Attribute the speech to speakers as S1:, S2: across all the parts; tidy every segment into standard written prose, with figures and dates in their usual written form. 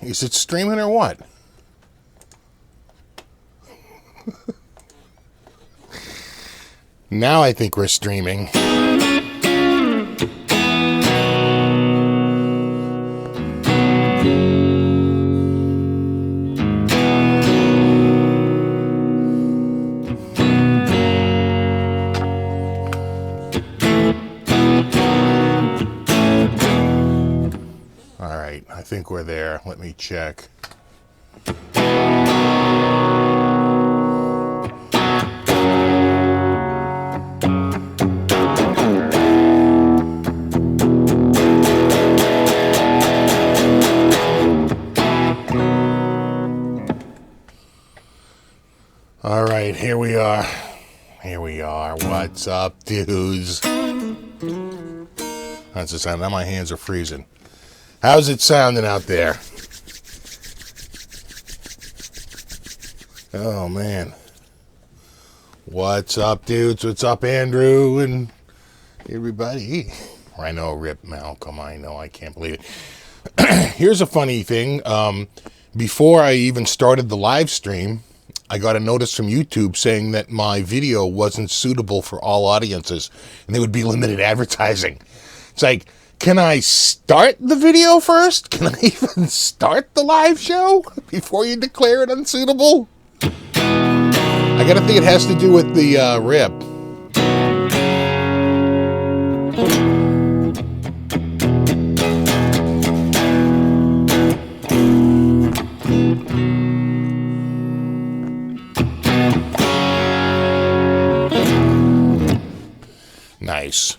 S1: Is it streaming or what? Now I think we're streaming. All right, I think we're there. Let me check. All right, here we are. Here we are. What's up, dudes? That's the sound. Now my hands are freezing. How's it sounding out there? Oh, man. What's up, dudes? What's up, Andrew and everybody? I know, Rip Malcolm. I know. I can't believe it. Here's a funny thing. Before I even started the live stream, I got a notice from YouTube saying that my video wasn't suitable for all audiences and there would be limited advertising. It's like, can I start the video first? Can I even start the live show before you declare it unsuitable? I gotta think it has to do with the rip. Nice.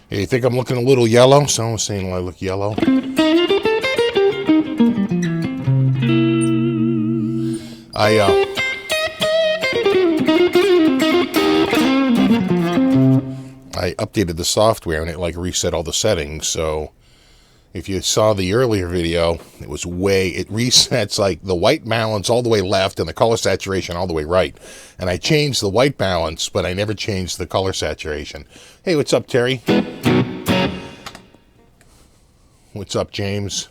S1: Hey, you think I'm looking a little yellow? Someone was saying I look yellow. I updated the software and it like reset all the settings. So if you saw the earlier video, it resets like the white balance all the way left and the color saturation all the way right. And I changed the white balance, but I never changed the color saturation. Hey, what's up, Terry? What's up, James?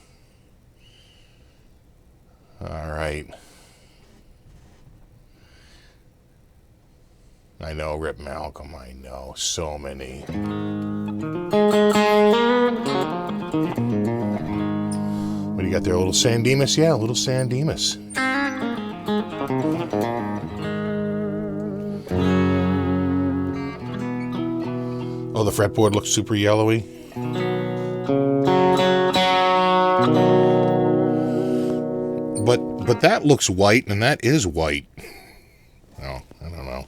S1: All right. I know, Rip Malcolm, I know. So many. What do you got there, a little San Dimas? Yeah, a little San Dimas. Oh, the fretboard looks super yellowy. But that looks white, and that is white. Oh, I don't know.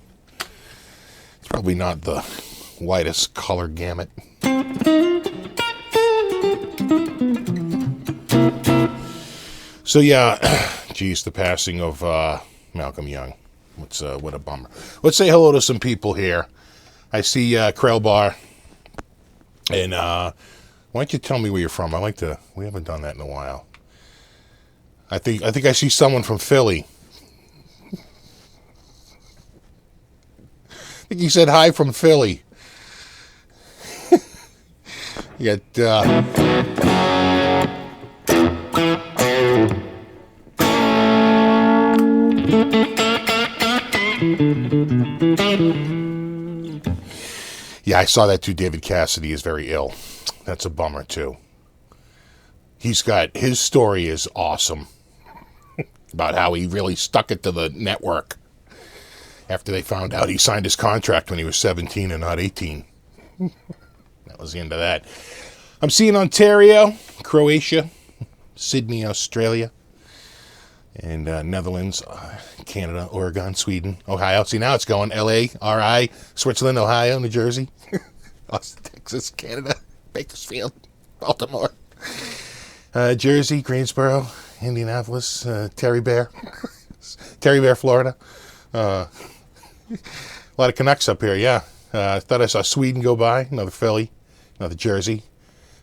S1: It's probably not the whitest color gamut. So yeah, geez, the passing of Malcolm Young. What a bummer. Let's say hello to some people here. I see Krellbar, and why don't you tell me where you're from? We haven't done that in a while. I think I see someone from Philly. I think you said hi from Philly. You got yeah, I saw that too. David Cassidy is very ill. That's a bummer too. His story is awesome about how he really stuck it to the network after they found out he signed his contract when he was 17 and not 18. That was the end of that. I'm seeing Ontario, Croatia, Sydney, Australia, and Netherlands, Canada, Oregon, Sweden, Ohio. See, now it's going LA, RI, Switzerland, Ohio, New Jersey, Austin, Texas, Canada, Bakersfield, Baltimore, Jersey, Greensboro, Indianapolis, Terry Bear, Florida. A lot of Canucks up here, yeah. I thought I saw Sweden go by, another Philly, another Jersey,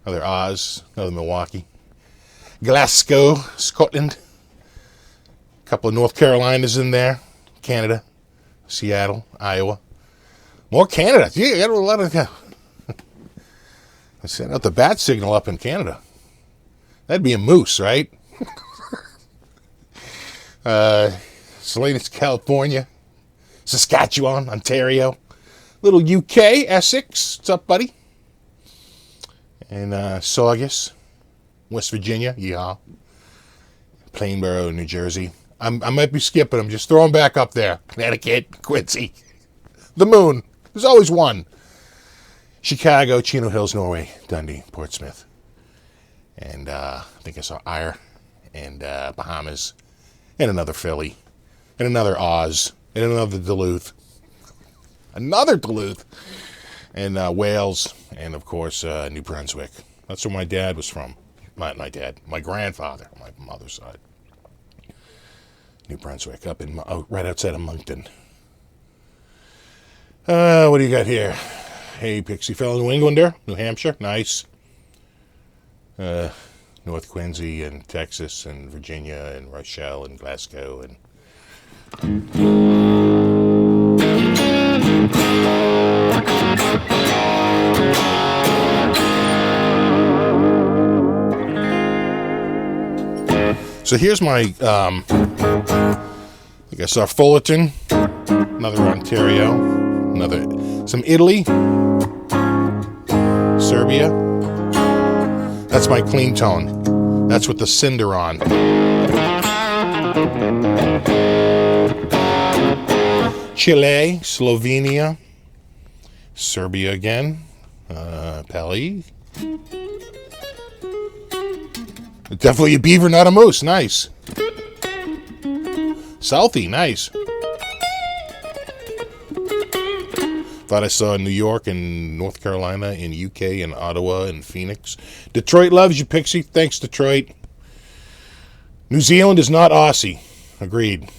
S1: another Oz, another Milwaukee, Glasgow, Scotland, a couple of North Carolinas in there, Canada, Seattle, Iowa. More Canada. Yeah, I got a lot of... I sent out the bat signal up in Canada. That'd be a moose, right? Salinas, California. Saskatchewan, Ontario. Little UK, Essex. What's up, buddy? And Saugus, West Virginia. Yeah. Plainborough, New Jersey. I might be skipping. I'm just throwing back up there. Connecticut, Quincy. The moon. There's always one. Chicago, Chino Hills, Norway, Dundee, Portsmouth. And I think I saw Ayr and Bahamas. And another Philly. And another Oz. And another Duluth. Another Duluth. And Wales. And, of course, New Brunswick. That's where my dad was from. My dad. My grandfather. My mother's side. New Brunswick. Up in right outside of Moncton. What do you got here? Hey, Pixie fellow New Englander. New Hampshire. Nice. North Quincy and Texas and Virginia and Rochelle and Glasgow and so here's my I think I saw Fullerton, another Ontario, some Italy, Serbia. That's my clean tone. That's with the cinder on. Chile, Slovenia, Serbia again, Pali. Definitely a beaver, not a moose. Nice. Southie, nice. Thought I saw New York and North Carolina and UK and Ottawa and Phoenix. Detroit loves you, Pixie. Thanks, Detroit. New Zealand is not Aussie. Agreed.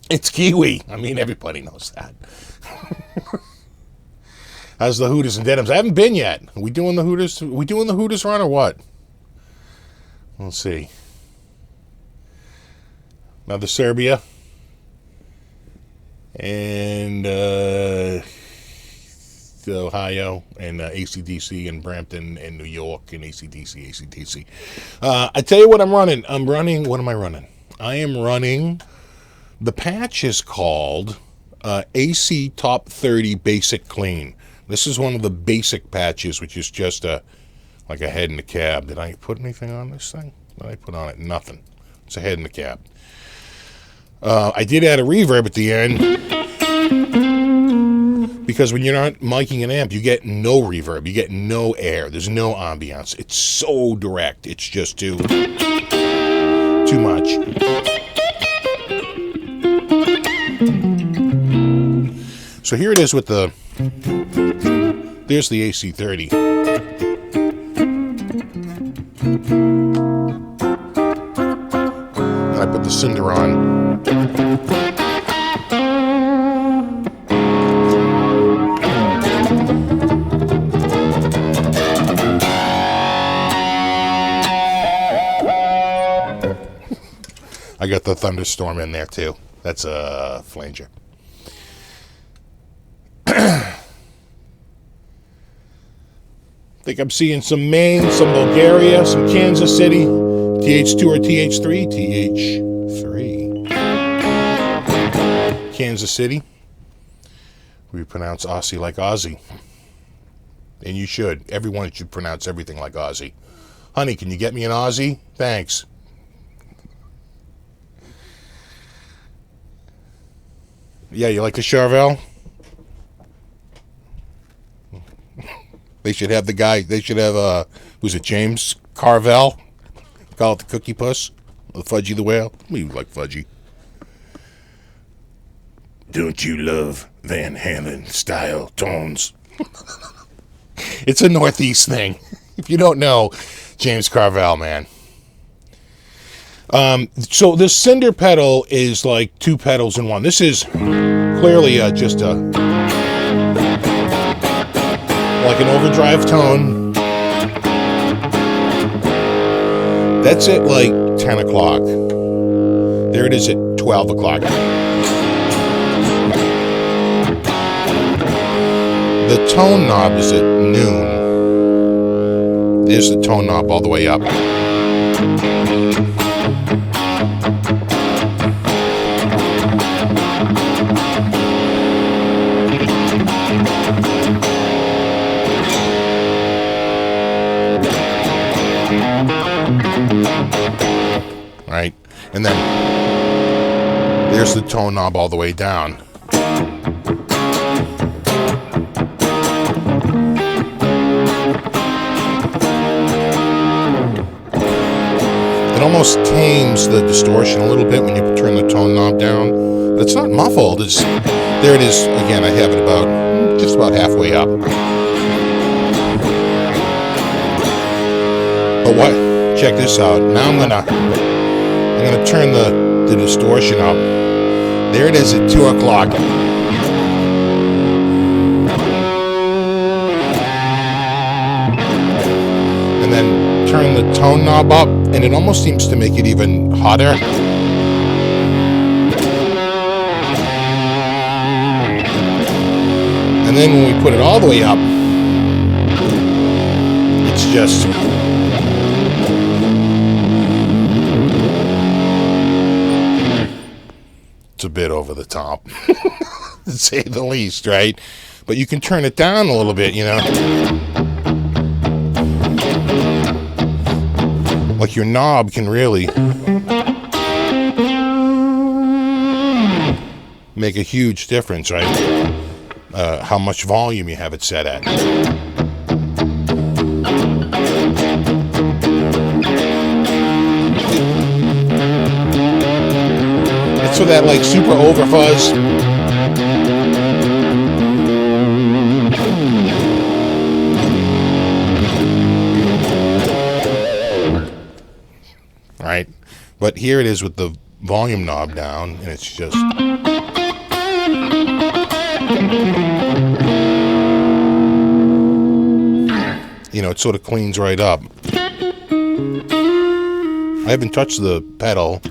S1: It's Kiwi. I mean, everybody knows that. How's the Hooters and Denims? I haven't been yet. Are we doing the Hooters? Are we doing the Hooters run or what? We'll see. Another Serbia. And Ohio and ACDC and Brampton and New York and ACDC. I tell you what I'm running. What am I running? I am running, the patch is called AC Top 30 Basic Clean. This is one of the basic patches, which is just like a head in the cab. Did I put anything on this thing? What did I put on it? Nothing. It's a head in the cab. I did add a reverb at the end. Because when you're not miking an amp, you get no reverb. You get no air. There's no ambiance. It's so direct. It's just too much. So here it is with there's the AC30. And I put the cinder on. I got the thunderstorm in there too. That's a flanger. Think I'm seeing some Maine, some Bulgaria, some Kansas City. TH2 or TH3? TH3. Kansas City. We pronounce Aussie like Aussie. And you should. Everyone should pronounce everything like Aussie. Honey, can you get me an Aussie? Thanks. Yeah, you like the Charvel? They should have who's it, James Carvel? Call it the Cookie Puss? The Fudgy the Whale? We like Fudgy. Don't you love Van Halen style tones? It's a Northeast thing. If you don't know, James Carvel, man. So this cinder pedal is like two pedals in one. This is clearly just like an overdrive tone. That's at like 10 o'clock. There it is at 12 o'clock. The tone knob is at noon. There's the tone knob all the way up. Right? And then there's the tone knob all the way down. It almost tames the distortion a little bit when you turn the tone knob down. But it's not muffled. There it is. Again, I have it just about halfway up. But what? Check this out. Now I'm gonna turn the distortion up. There it is at 2 o'clock. And then turn the tone knob up, and it almost seems to make it even hotter. And then when we put it all the way up, it's just... it's a bit over the top, to say the least, right? But you can turn it down a little bit, you know? Like your knob can really make a huge difference, right? How much volume you have it set at. It's for that like super over fuzz. Right? But here it is with the volume knob down, and it's just... you know, it sort of cleans right up. I haven't touched the pedal.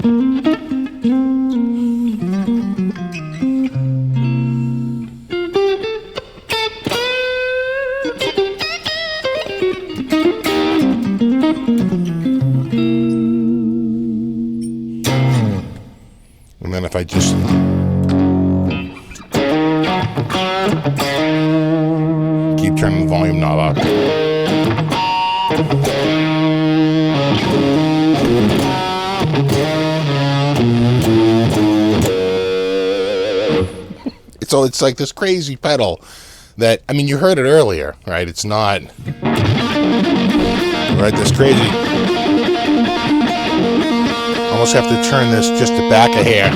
S1: And then if I just keep turning the volume knob up. So it's like this crazy pedal that, I mean, you heard it earlier, right? It's not, right, this crazy. Almost have to turn this just a back a hair.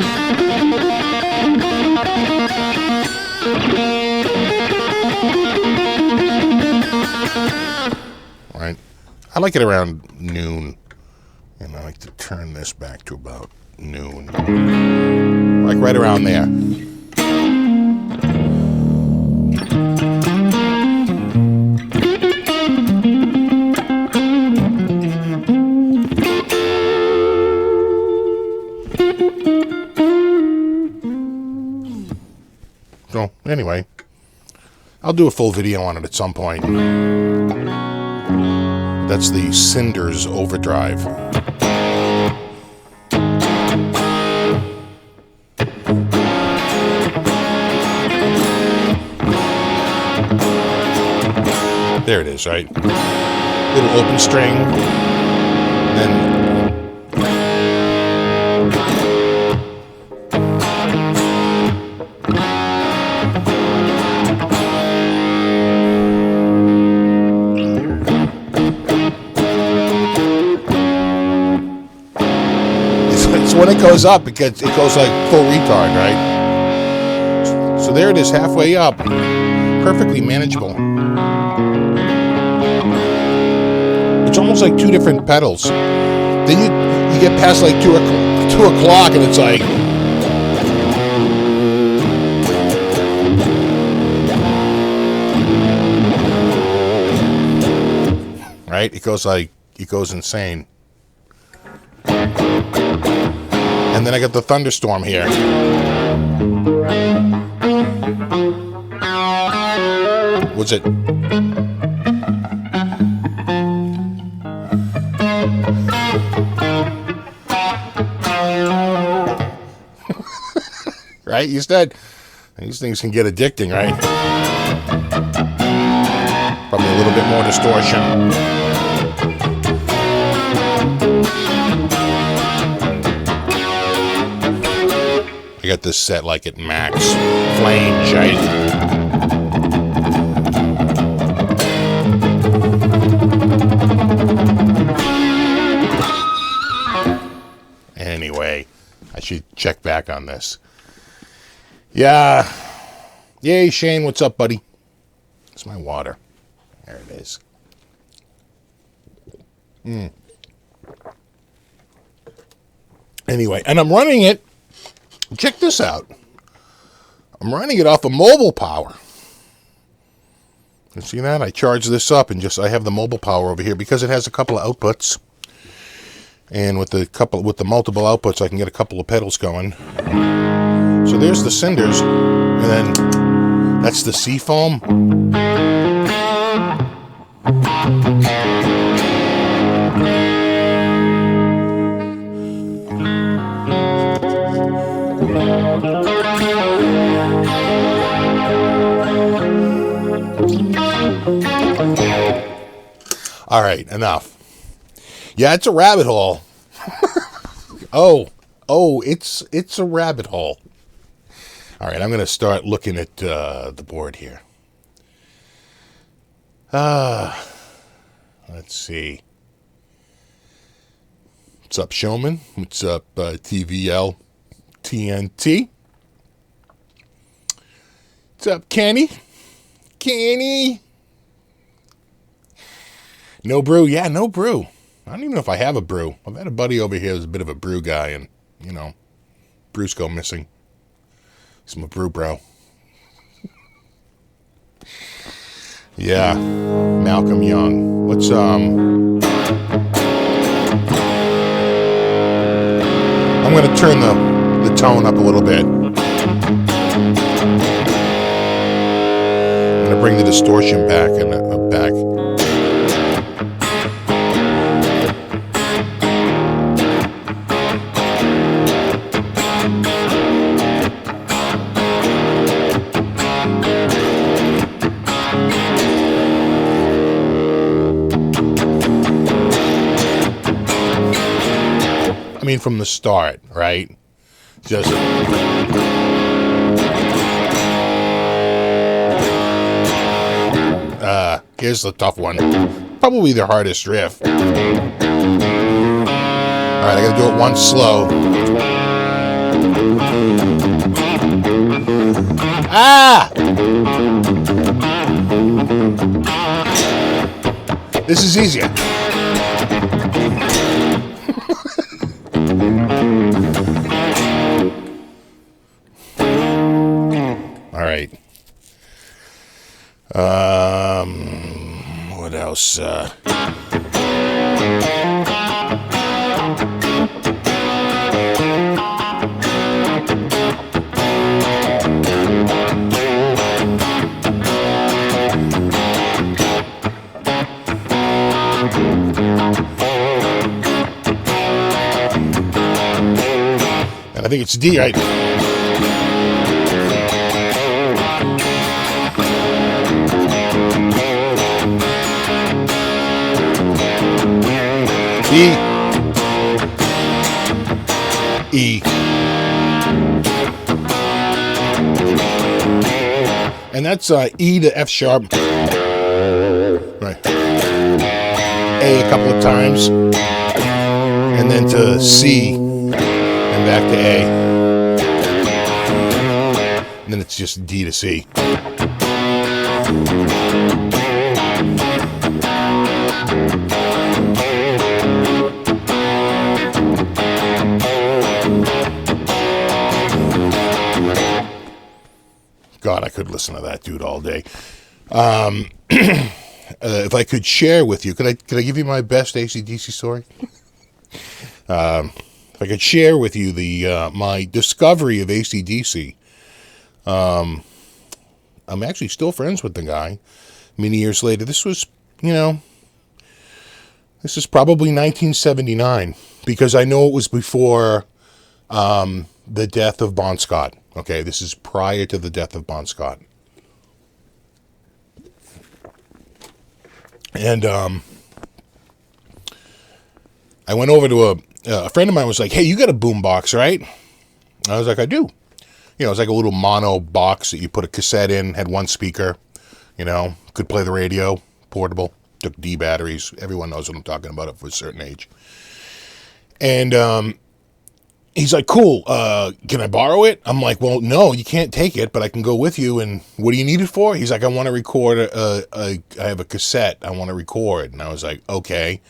S1: Right? I like it around noon. And I like to turn this back to about noon. Like right around there. So, anyway, I'll do a full video on it at some point. That's the Cinders Overdrive. There it is, right? Little open string. Then when it goes up, it goes like full retard, right? So there it is, halfway up, perfectly manageable. It's almost like two different pedals. Then you get past like 2 o'clock, and it's like, right? It goes insane. And then I got the thunderstorm here. What's it? Right? You said these things can get addicting, right? Probably a little bit more distortion. I got this set like at max flange, right? Anyway, I should check back on this. Yeah. Yay, Shane, what's up, buddy? It's my water. There it is. Anyway, and I'm running it. Check this out. I'm running it off of mobile power. You see that? I charge this up and I have the mobile power over here because it has a couple of outputs. And with the multiple outputs, I can get a couple of pedals going. So there's the cinders, and then that's the seafoam. All right, enough. Yeah, it's a rabbit hole. Oh, it's a rabbit hole. All right, I'm going to start looking at the board here. Let's see. What's up, Showman? What's up, TVL TNT? What's up, Kenny? Kenny? No brew? Yeah, no brew. I don't even know if I have a brew. I've had a buddy over here who's a bit of a brew guy, and, brews go missing. He's my brew bro. Yeah, Malcolm Young. What's, I'm going to turn the tone up a little bit. I'm going to bring the distortion back and back. From the start, right? Just here's the tough one. Probably the hardest riff. All right, I gotta do it once slow. This is easier. All right. What else? And I think it's D, right? E. And that's E to F sharp. Right. A couple of times. And then to C. And back to A. And then it's just D to C. God, I could listen to that dude all day. If I could share with you, could I give you my best AC/DC story? If I could share with you my discovery of AC/DC. I'm actually still friends with the guy many years later. This was, This is probably 1979 because I know it was before the death of Bon Scott. Okay, this is prior to the death of Bon Scott. And I went over to a friend of mine was like, hey, you got a boombox, right? I was like, I do. You know, it's like a little mono box that you put a cassette in, had one speaker, you know, could play the radio, portable, took D batteries. Everyone knows what I'm talking about for a certain age. And he's like, cool, can I borrow it? I'm like, well, no, you can't take it, but I can go with you. And what do you need it for? He's like, I want to record, I have a cassette I want to record. And I was like, okay.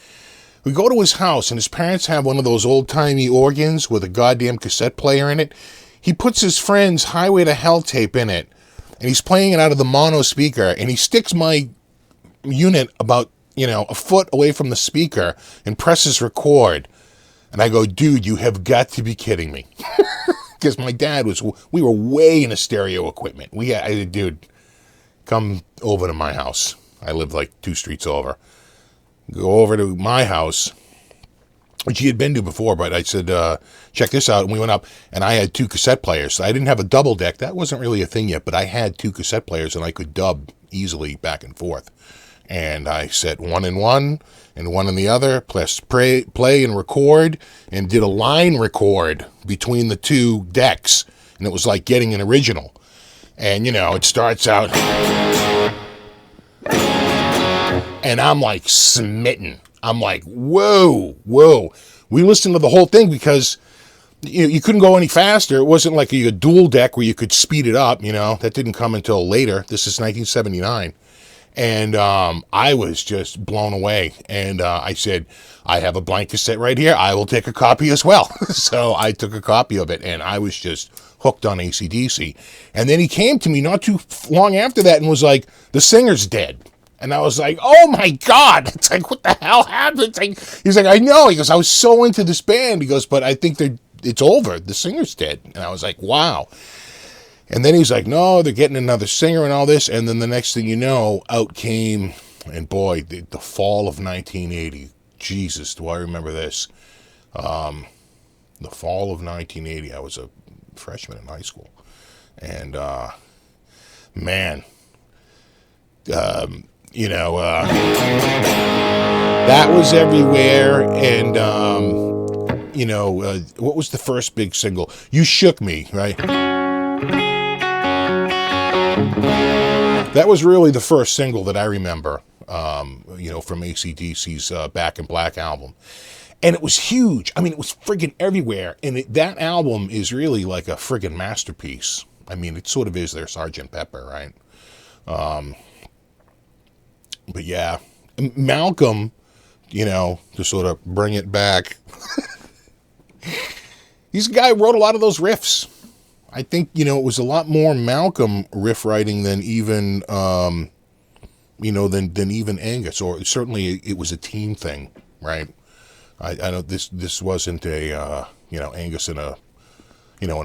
S1: We go to his house, and his parents have one of those old-timey organs with a goddamn cassette player in it. He puts his friend's Highway to Hell tape in it, and he's playing it out of the mono speaker, and he sticks my unit about, you know, a foot away from the speaker and presses record. And I go, dude, you have got to be kidding me. Because my dad we were way into stereo equipment. Dude, come over to my house. I live like 2 streets over. Go over to my house, which he had been to before, but I said, check this out. And we went up, and I had 2 cassette players. So I didn't have a double deck. That wasn't really a thing yet, but I had 2 cassette players, and I could dub easily back and forth. And I set one in one and one in the other, pressed play and record, and did a line record between the 2 decks. And it was like getting an original. And, you know, it starts out, and I'm like smitten. I'm like, whoa. We listened to the whole thing because you couldn't go any faster. It wasn't like a dual deck where you could speed it up, you know. That didn't come until later. This is 1979. And I was just blown away. And I said, I have a blank cassette right here. I will take a copy as well. So I took a copy of it, and I was just hooked on AC/DC. And then he came to me not too long after that and was like, the singer's dead. And I was like, oh my God. It's like, what the hell happened? It's like, he's like, I know. He goes, I was so into this band. He goes, but I think it's over. The singer's dead. And I was like, wow. And then he's like, no, they're getting another singer and all this. And then the next thing you know, out came, and boy, the fall of 1980. Jesus, do I remember this? The fall of 1980. I was a freshman in high school. And, man, you know, that was everywhere. And, you know, what was the first big single? You Shook Me, right? That was really the first single that I remember, you know, from AC/DC's Back in Black album. And it was huge. I mean, it was friggin' everywhere. And that album is really like a friggin' masterpiece. I mean, it sort of is their Sgt. Pepper, right? But yeah, Malcolm, you know, to sort of bring it back, he's a guy who wrote a lot of those riffs. I think, you know, it was a lot more Malcolm riff writing than even, you know, than even Angus, or certainly it was a team thing, right? I know this wasn't a, you know, Angus in a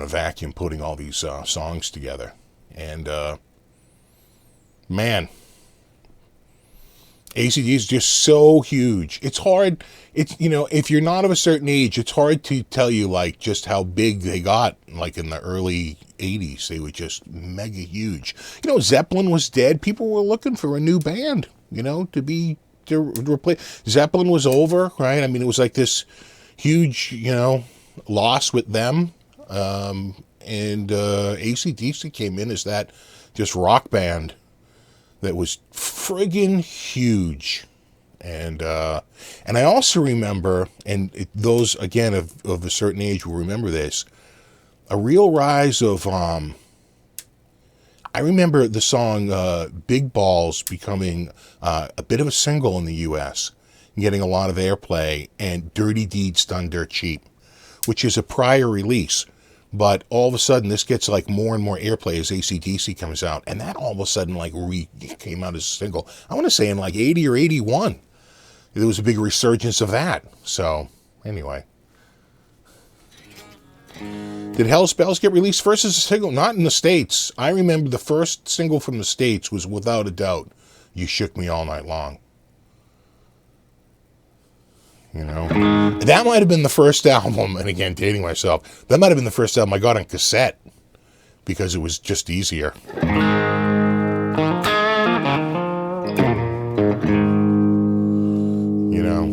S1: vacuum putting all these songs together. And, man, AC/DC is just so huge. It's hard. It's, you know, if you're not of a certain age, it's hard to tell you like just how big they got. Like in the early 80s, they were just mega huge. You know, Zeppelin was dead. People were looking for a new band, you know, to replace. Zeppelin was over, right? I mean, it was like this huge, you know, loss with them. And AC/DC came in as that just rock band that was friggin' huge. And I also remember, and those, again, of a certain age will remember this, a real rise of, I remember the song Big Balls becoming a bit of a single in the U.S., getting a lot of airplay, and Dirty Deeds Done Dirt Cheap, which is a prior release. But all of a sudden, this gets like more and more airplay as AC/DC comes out. And that all of a sudden like came out as a single. I want to say in like 80 or 81. There was a big resurgence of that. So, anyway. Did Hell's Bells get released first as a single? Not in the States. I remember the first single from the States was without a doubt You Shook Me All Night Long. You know, that might have been the first album, and again, dating myself, that might have been the first album I got on cassette because it was just easier. You know.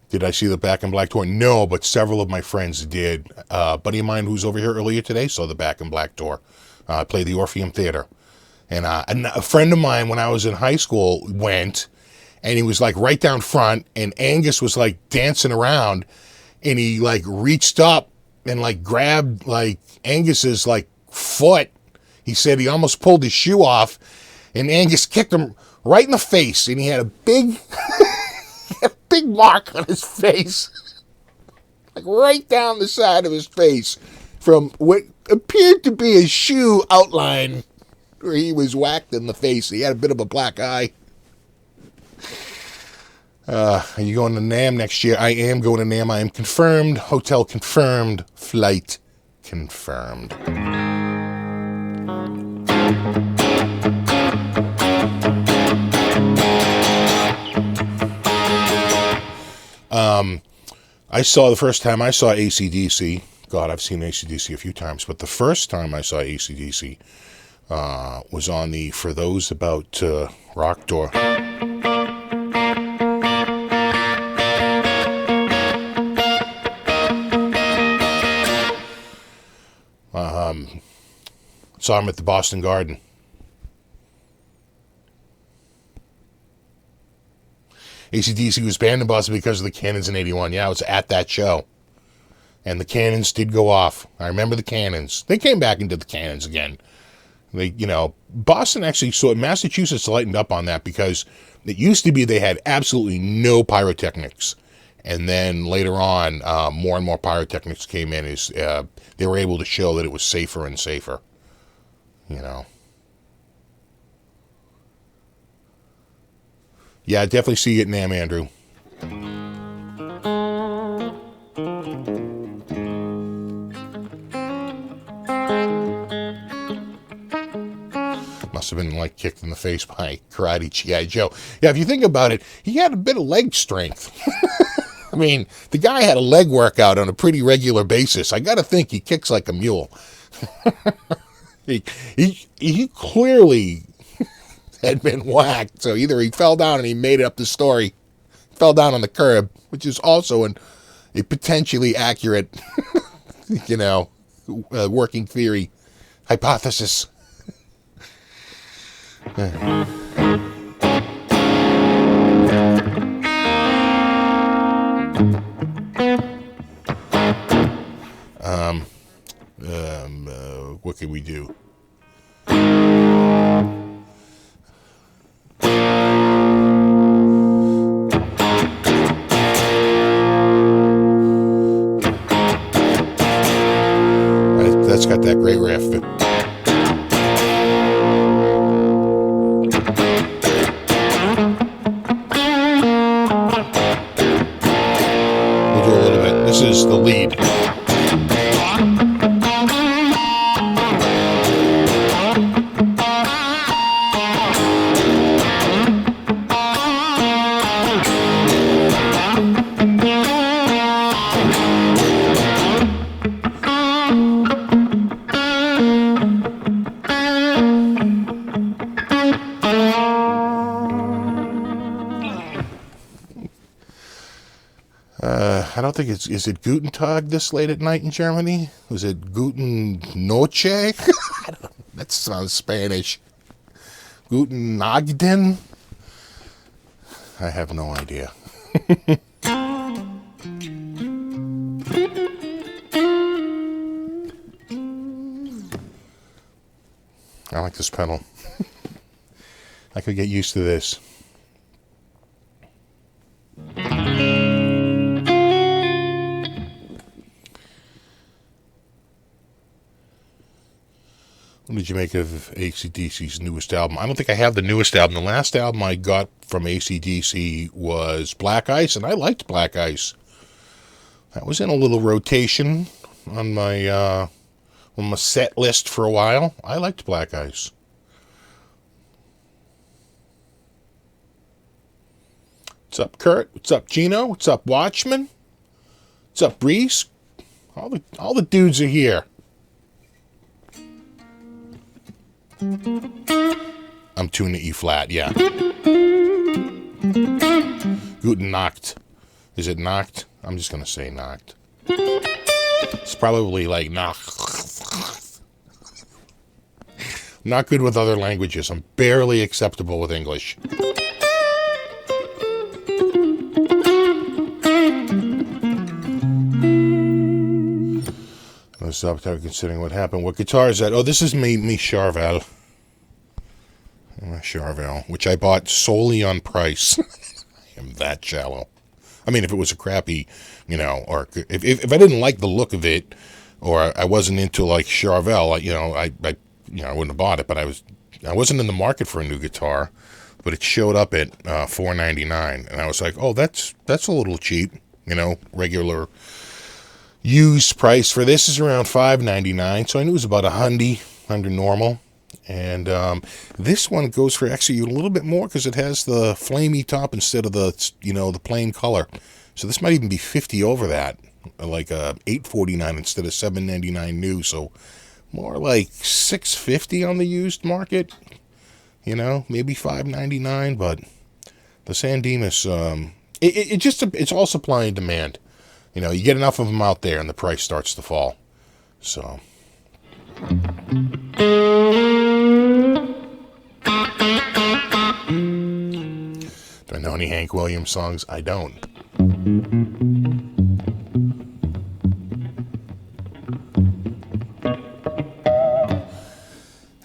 S1: Did I see the Back in Black tour? No, but several of my friends did. A buddy of mine who's over here earlier today saw the Back in Black tour. Played the Orpheum Theater. And a friend of mine when I was in high school went, and he was like right down front, and Angus was like dancing around, and he like reached up and like grabbed like Angus's like foot. He said he almost pulled his shoe off, and Angus kicked him right in the face, and he had a big... big mark on his face, like right down the side of his face, from what appeared to be a shoe outline where he was whacked in the face. He had a bit of a black eye. Are you going to NAMM next year? I am going to NAMM. I am confirmed. Hotel confirmed. Flight confirmed. I saw the first time I saw AC/DC. God, I've seen AC/DC a few times, but the first time I saw AC/DC was on the For Those About Rock tour. Saw him at the Boston Garden. AC/DC was banned in Boston because of the cannons in 81. Yeah, I was at that show. And the cannons did go off. I remember the cannons. They came back and did the cannons again. They, you know, Boston actually, so Massachusetts lightened up on that because it used to be they had absolutely no pyrotechnics. And then later on, more and more pyrotechnics came in as they were able to show that it was safer and safer. You know. Yeah, definitely see you at NAMM, Andrew. Must have been like kicked in the face by Karate G.I. Joe. Yeah, if you think about it, he had a bit of leg strength. I mean, the guy had a leg workout on a pretty regular basis. I got to think he kicks like a mule. he clearly had been whacked. So either he fell down and he made up the story, fell down on the curb, which is also a potentially accurate, you know, working theory hypothesis. What can we do? That's got that great riff. We'll do a little bit. This is the lead. I don't think is it Guten Tag this late at night in Germany? Was it Guten Noche? That sounds Spanish. Guten Nagden? I have no idea. I like this pedal. I could get used to this. What did you make of AC/DC's newest album? I don't think I have the newest album. The last album I got from AC/DC was Black Ice, and I liked Black Ice. That was in a little rotation on my on my set list for a while. I liked Black Ice. What's up, Kurt? What's up, Gino? What's up, Watchman? What's up, Breeze? All the dudes are here. I'm tuned to E flat, yeah. Guten Nacht. Is it Nacht? I'm just gonna say Nacht. It's probably like Nacht. Not good with other languages. I'm barely acceptable with English. What's up, considering what happened? What guitar is that? Oh, this is me Charvel. Charvel, which I bought solely on price. I am that shallow. I mean, if it was a crappy, or if I didn't like the look of it, or I wasn't into like Charvel, I wouldn't have bought it. But I wasn't in the market for a new guitar, but it showed up at $4.99, and I was like, oh, that's a little cheap, regular used price for this is around $5.99, so I knew it was about $100 under normal. And this one goes for actually a little bit more because it has the flamey top instead of the plain color. So this might even be $50 over that, like $8.49 instead of $7.99 new. So more like $6.50 on the used market. Maybe $5.99, but the San Dimas, it's all supply and demand. You get enough of them out there and the price starts to fall. So. Do I know any Hank Williams songs? I don't.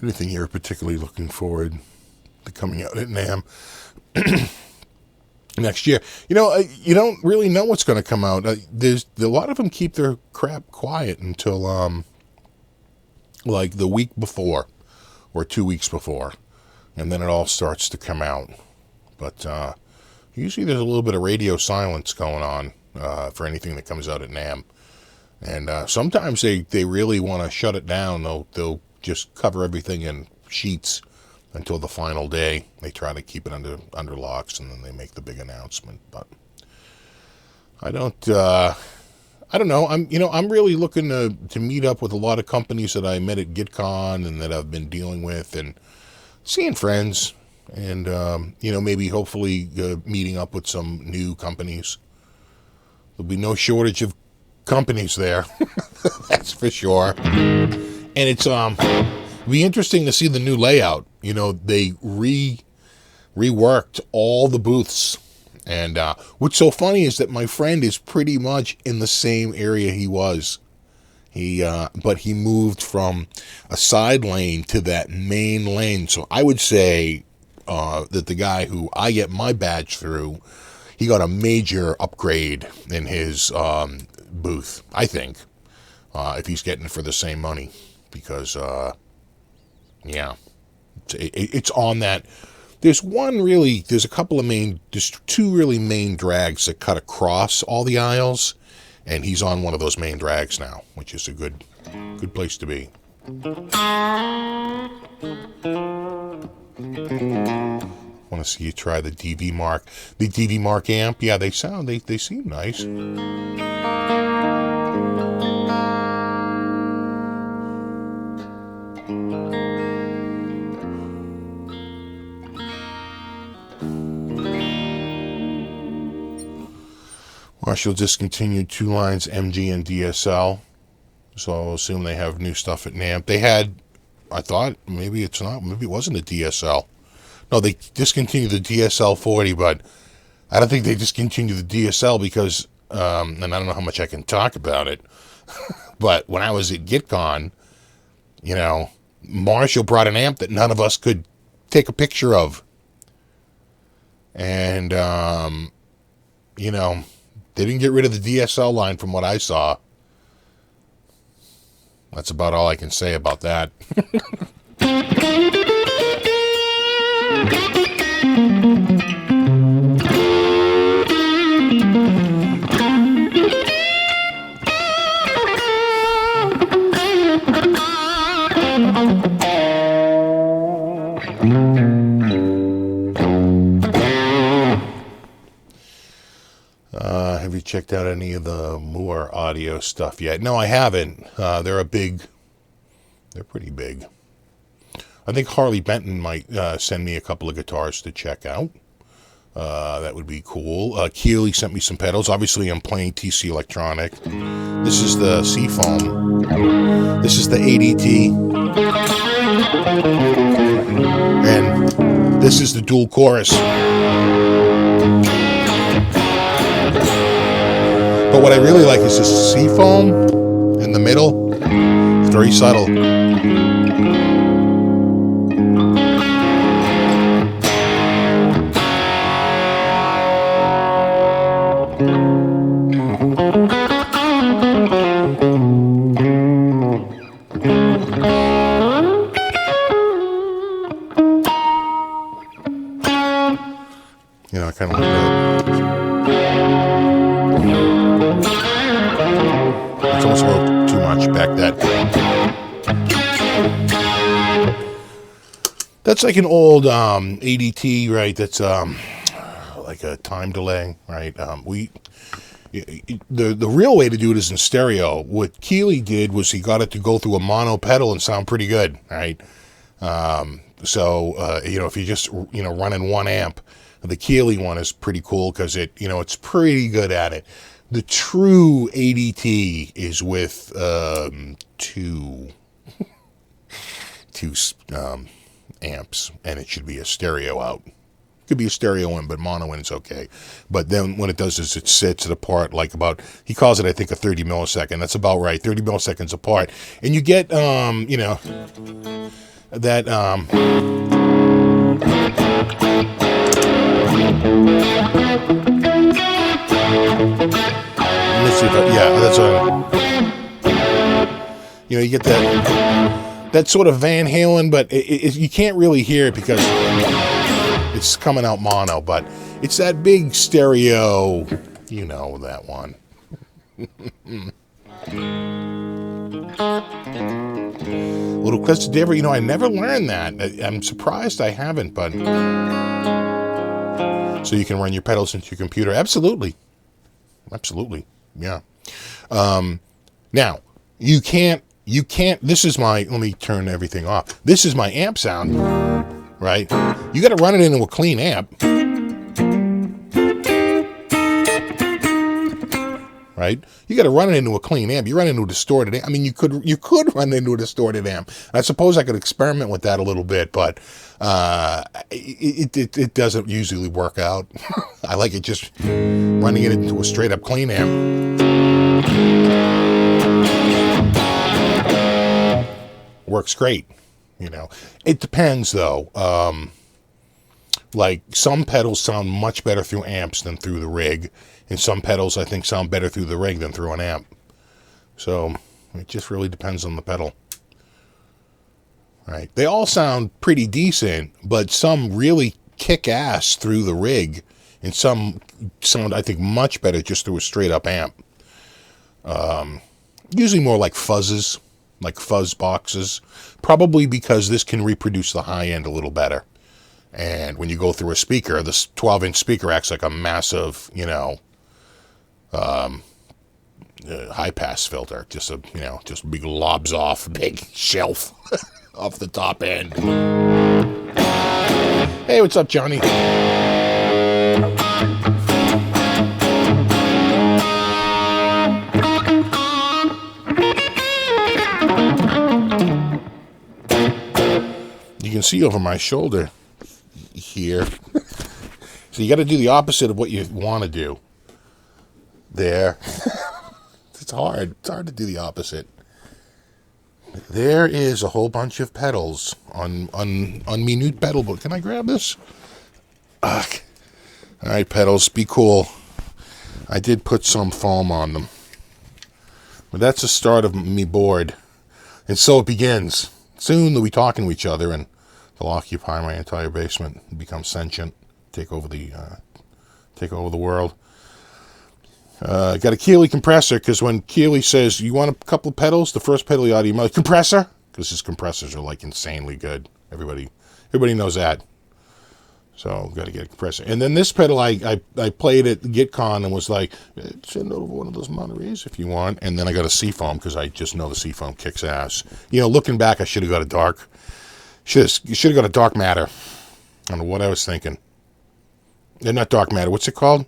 S1: Anything you're particularly looking forward to coming out at NAMM next year? You don't really know what's going to come out. There's a lot of them keep their crap quiet until like the week before or 2 weeks before, and then it all starts to come out. But usually there's a little bit of radio silence going on for anything that comes out at NAMM. And sometimes they really want to shut it down. They'll just cover everything in sheets until the final day. They try to keep it under locks, and then they make the big announcement. But I don't know. I'm really looking to meet up with a lot of companies that I met at GitCon and that I've been dealing with and seeing friends and, maybe hopefully meeting up with some new companies. Therell be no shortage of companies there. That's for sure. And it'll be interesting to see the new layout. They reworked all the booths. And what's so funny is that my friend is pretty much in the same area he was. But he moved from a side lane to that main lane. So I would say that the guy who I get my badge through, he got a major upgrade in his booth, I think, if he's getting it for the same money. Because, it's on that. There's a couple of there's two really main drags that cut across all the aisles, and he's on one of those main drags now, which is a good place to be. Want to see you try the DV Mark amp. Yeah, they seem nice. Marshall discontinued 2 lines, MG and DSL. So I'll assume they have new stuff at NAMM. They had, I thought, maybe it's not, maybe it wasn't a DSL. No, they discontinued the DSL 40, but I don't think they discontinued the DSL because, and I don't know how much I can talk about it, but when I was at GitCon, Marshall brought an amp that none of us could take a picture of. And, they didn't get rid of the DSL line from what I saw. That's about all I can say about that. Have you checked out any of the Moore audio stuff yet? No, I haven't. They're pretty big. I think Harley Benton might send me a couple of guitars to check out. That would be cool. Keeley sent me some pedals. Obviously, I'm playing TC Electronic. This is the Seafoam. This is the ADT. And this is the dual chorus. But what I really like is this Seafoam in the middle. It's very subtle. You know, I kind of like that. It's almost a little too much back that. That's like an old ADT, right? That's like a time delay, right? The real way to do it is in stereo. What Keeley did was he got it to go through a mono pedal and sound pretty good, right? So if you just running one amp, the Keeley one is pretty cool because it's pretty good at it. The true ADT is with two amps, and it should be a stereo out. Could be a stereo in, but mono in is okay. But then what it does is it sits it apart like about, he calls it, I think, a 30 millisecond. That's about right, 30 milliseconds apart. And you get, that, let's see if that's you get that sort of Van Halen, but you can't really hear it because it's coming out mono, but it's that big stereo, that one. Little Cresta Dever, I never learned that. I'm surprised I haven't, but so you can run your pedals into your computer. Absolutely, yeah. Now you can't. This is let me turn everything off. This is my amp sound, right? You got to run it into a clean amp, right? You got to run it into a clean amp. You run into a distorted amp. I mean, you could run into a distorted amp. I suppose I could experiment with that a little bit, but it doesn't usually work out. I like it just running it into a straight up clean amp. Works great, It depends though. Like some pedals sound much better through amps than through the rig, and some pedals I think sound better through the rig than through an amp. So it just really depends on the pedal. Right? They all sound pretty decent, but some really kick ass through the rig, and some sound I think much better just through a straight up amp. Usually more like fuzzes. Like fuzz boxes, probably because this can reproduce the high end a little better. And when you go through a speaker, this 12-inch speaker acts like a massive, high pass filter. Just just big lobs off, big shelf off the top end. Hey, what's up, Johnny? You can see over my shoulder here. So you got to do the opposite of what you want to do. There. It's hard. It's hard to do the opposite. There is a whole bunch of pedals on Minute Pedal Book. Can I grab this? All right, pedals, be cool. I did put some foam on them. But that's the start of me board. And so it begins. Soon they'll be talking to each other, and they'll occupy my entire basement and become sentient, take over the world. Got a Keeley compressor, because when Keeley says, you want a couple of pedals, the first pedal you ought to use, compressor, because his compressors are like insanely good. Everybody Everybody knows that. So got to get a compressor. And then this pedal, I played at GitCon and was like, send over one of those Monterey's if you want. And then I got a Seafoam because I just know the Seafoam kicks ass. You know, looking back, I should have got a dark. You should have got a Dark Matter. I don't know what I was thinking. Not Dark Matter. What's it called?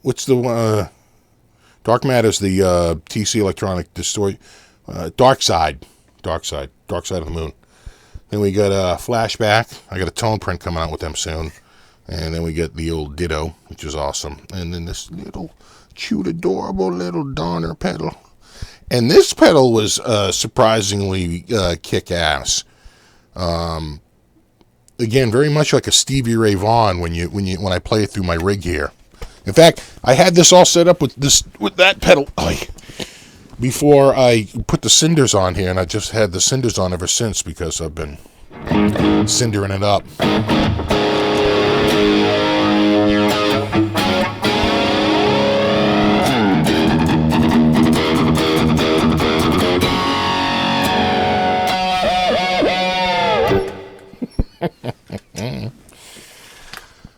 S1: What's the one? Dark Matter's the TC Electronic Destroy. Dark Side of the Moon. Then we got a Flashback. I got a tone print coming out with them soon. And then we get the old Ditto, which is awesome. And then this little cute, adorable little Donner pedal. And this pedal was surprisingly kick-ass. Again, very much like a Stevie Ray Vaughan when I play it through my rig here. In fact, I had this all set up with that pedal before I put the cinders on here, and I just had the cinders on ever since because I've been cindering it up.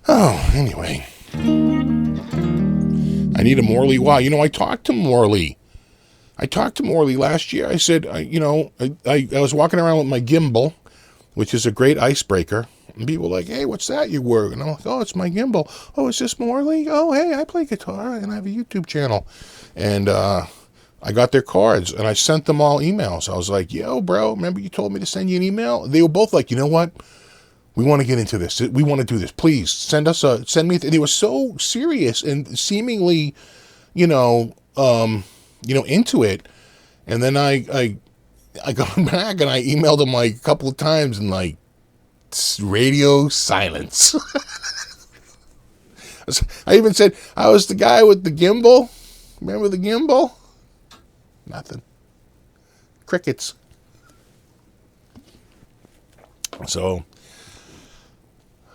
S1: Oh, anyway. I need a Morley. Wow, I talked to Morley. Last year. I said, I was walking around with my gimbal, which is a great icebreaker. And people were like, hey, what's that you were? And I'm like, oh, it's my gimbal. Oh, is this Morley? Oh, hey, I play guitar and I have a YouTube channel. And I got their cards and I sent them all emails. I was like, yo, bro, remember you told me to send you an email? They were both like, you know what? We want to get into this. We want to do this. Please send me. They were so serious and seemingly, into it. And then I got back and I emailed them like a couple of times and like radio silence. I even said I was the guy with the gimbal. Remember the gimbal? Nothing. Crickets. So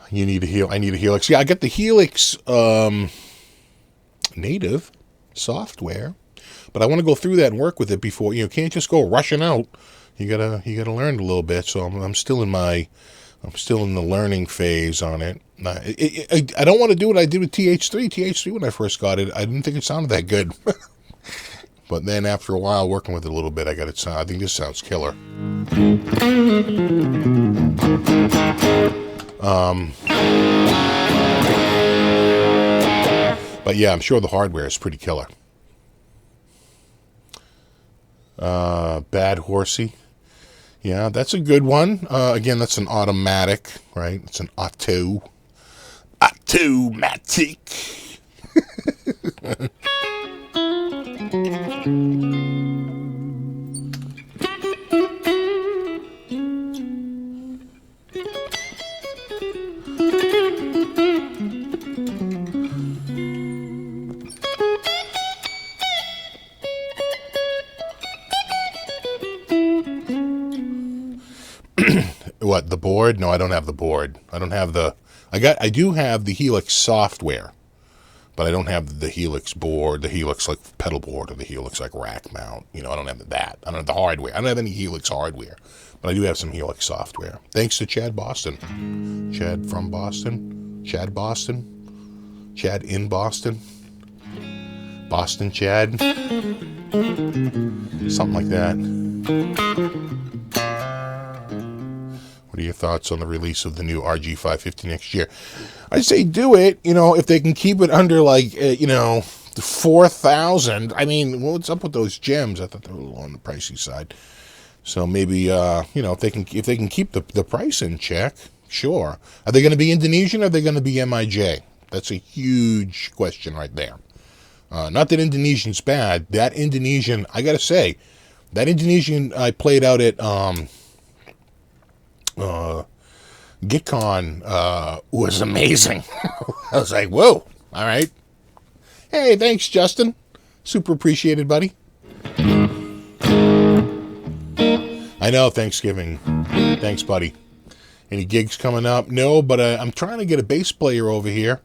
S1: I need a Helix. Yeah, I got the Helix native software, but I want to go through that and work with it before. You can't just go rushing out. You gotta learn a little bit. So I'm still in the learning phase on it. I don't want to do what I did with TH3. TH3 when I first got it, I didn't think it sounded that good. But then after a while working with it a little bit, I think this sounds killer. But yeah, I'm sure the hardware is pretty killer. Bad Horsey. Yeah, that's a good one. Again, that's an automatic, right? It's an automatic. What, the board? No, I don't have the board. I do have the Helix software, but I don't have the Helix board, the Helix like pedal board, or the Helix like rack mount. I don't have that. I don't have the hardware. I don't have any Helix hardware, but I do have some Helix software. Thanks to Chad Boston. Chad from Boston. Chad Boston. Chad in Boston. Boston Chad. Something like that. What are your thoughts on the release of the new RG550 next year? I say do it, if they can keep it under like, 4,000. I mean, what's up with those gems? I thought they were a little on the pricey side. So maybe, if they can keep the price in check, sure. Are they going to be Indonesian or are they going to be MIJ? That's a huge question right there. Not that Indonesian's bad. That Indonesian, I got to say, that Indonesian I played out at, GitCon was amazing. I was like, whoa, all right. Hey, thanks, Justin. Super appreciated, buddy. I know, Thanksgiving. Thanks, buddy. Any gigs coming up? No, but I'm trying to get a bass player over here.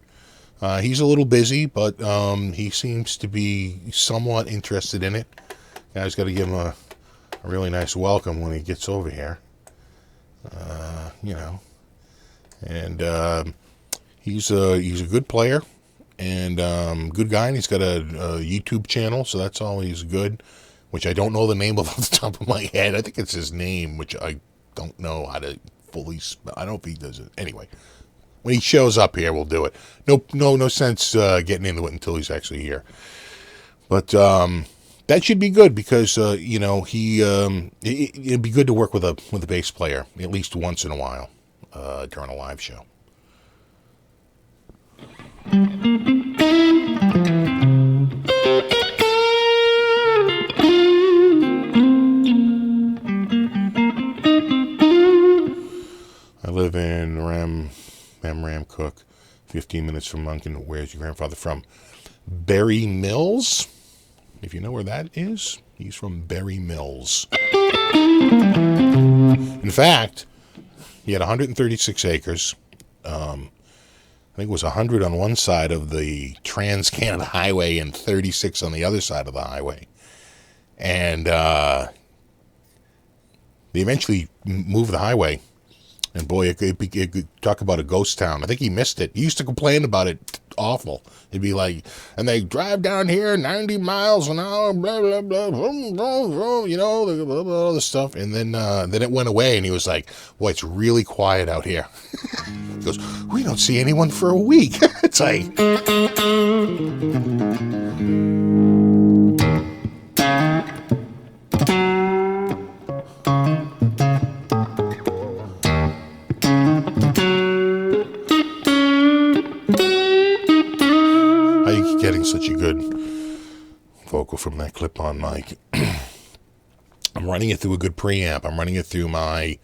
S1: He's a little busy, but he seems to be somewhat interested in it. Guys got to give him a really nice welcome when he gets over here. You know, and he's a good player and good guy, and he's got a YouTube channel, so that's always good. Which I don't know the name of off the top of my head. I think it's his name, which I don't know how to fully spell. I don't know if he does it. Anyway, when he shows up here, we'll do it. No sense getting into it until he's actually here. But that should be good because you know it'd be good to work with a bass player at least once in a while during a live show. I live in Ram Cook, 15 minutes from Moncton. Where's your grandfather from? Berry Mills? If you know where that is, he's from Berry Mills. In fact, he had 136 acres. I think it was 100 on one side of the Trans-Canada Highway and 36 on the other side of the highway. And they eventually moved the highway. And boy, it could talk about a ghost town. I think he missed it. He used to complain about it awful. It'd be like, and they drive down here 90 miles an hour, blah, blah, blah, vroom, vroom, vroom, you know, blah, blah, all this stuff. And then it went away, and he was like, boy, it's really quiet out here. He goes, we don't see anyone for a week. It's like... Getting such a good vocal from that clip-on mic. I'm running it through a good preamp. I'm running it through my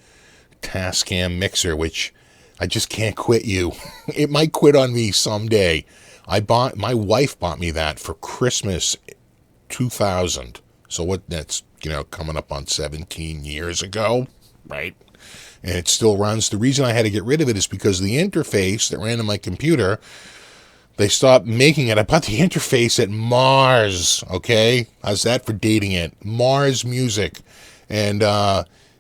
S1: Tascam mixer, which I just can't quit you. It might quit on me someday. My wife bought me that for Christmas 2000. So that's, coming up on 17 years ago, right? And it still runs. The reason I had to get rid of it is because the interface that ran in my computer, they stopped making it. I bought the interface at Mars, okay? How's that for dating it? Mars Music. And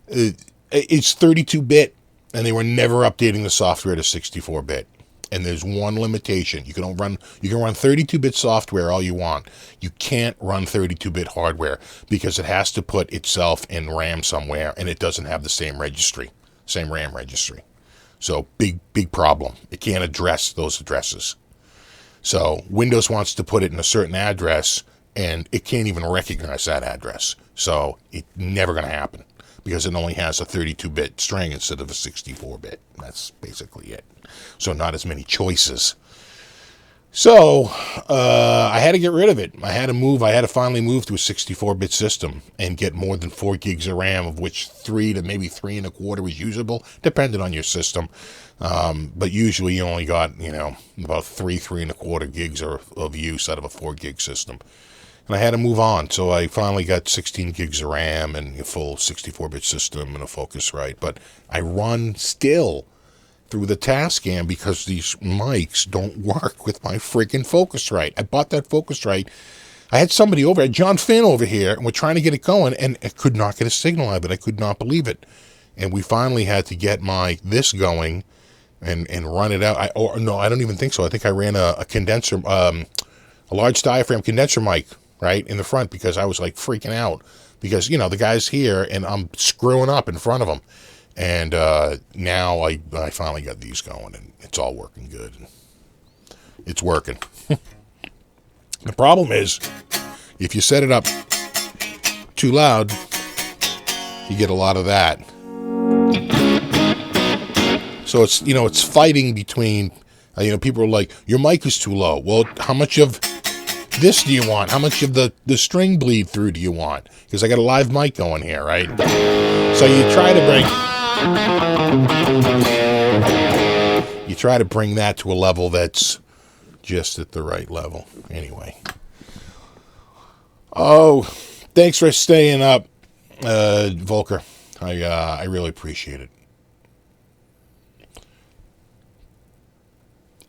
S1: it's 32-bit, and they were never updating the software to 64-bit. And there's one limitation. You can run 32-bit software all you want. You can't run 32-bit hardware because it has to put itself in RAM somewhere, and it doesn't have the same RAM registry. So big problem. It can't address those addresses. So Windows wants to put it in a certain address, and it can't even recognize that address. So it's never going to happen because it only has a 32-bit string instead of a 64-bit. That's basically it. So not as many choices. So I had to get rid of it. I had to finally move to a 64-bit system and get more than 4 gigs of RAM, of which 3 to maybe 3 1/4 was usable, depending on your system. But usually you only got, about 3 1/4 gigs of use out of a 4 gig system. And I had to move on. So I finally got 16 gigs of RAM and a full 64-bit system and a Focusrite. But I run still through the Tascam because these mics don't work with my freaking Focusrite. I bought that Focusrite. I had somebody over, I had John Finn over here, and we're trying to get it going, and I could not get a signal out of it. I could not believe it. And we finally had to get this going and run it out. I don't even think so. I think I ran a condenser, a large diaphragm condenser mic, right, in the front because I was like freaking out because, the guy's here and I'm screwing up in front of him. And now I finally got these going, and it's all working good. It's working. The problem is, if you set it up too loud, you get a lot of that. So it's fighting between, people are like, your mic is too low. Well, how much of this do you want? How much of the string bleed through do you want? Because I got a live mic going here, right? So you try to bring that to a level that's just at the right level. Anyway. Oh, thanks for staying up, Volker. I really appreciate it.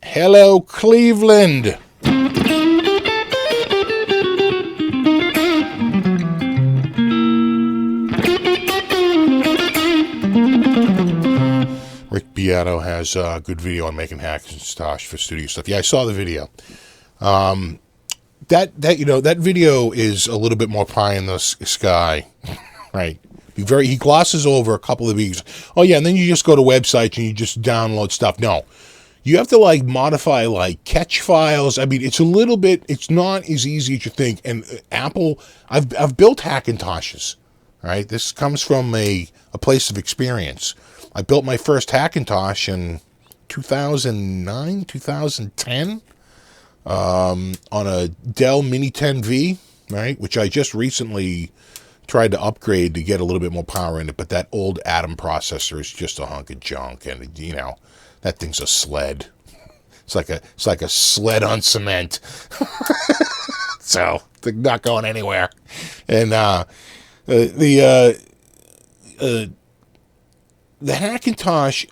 S1: Hello, Cleveland. Beato has a good video on making Hackintosh for studio stuff. Yeah, I saw the video. That video is a little bit more pie in the sky, right? He glosses over a couple of these. Oh yeah, and then you just go to websites and you just download stuff. No, you have to modify catch files. I mean, it's not as easy as you think. And Apple, I've built Hackintoshes. Right, this comes from a place of experience. I built my first Hackintosh in 2009, 2010. On a Dell Mini 10V, right, which I just recently tried to upgrade to get a little bit more power in it, but that old Atom processor is just a hunk of junk, and that thing's a sled. It's like a sled on cement. So it's not going anywhere. And the Hackintosh,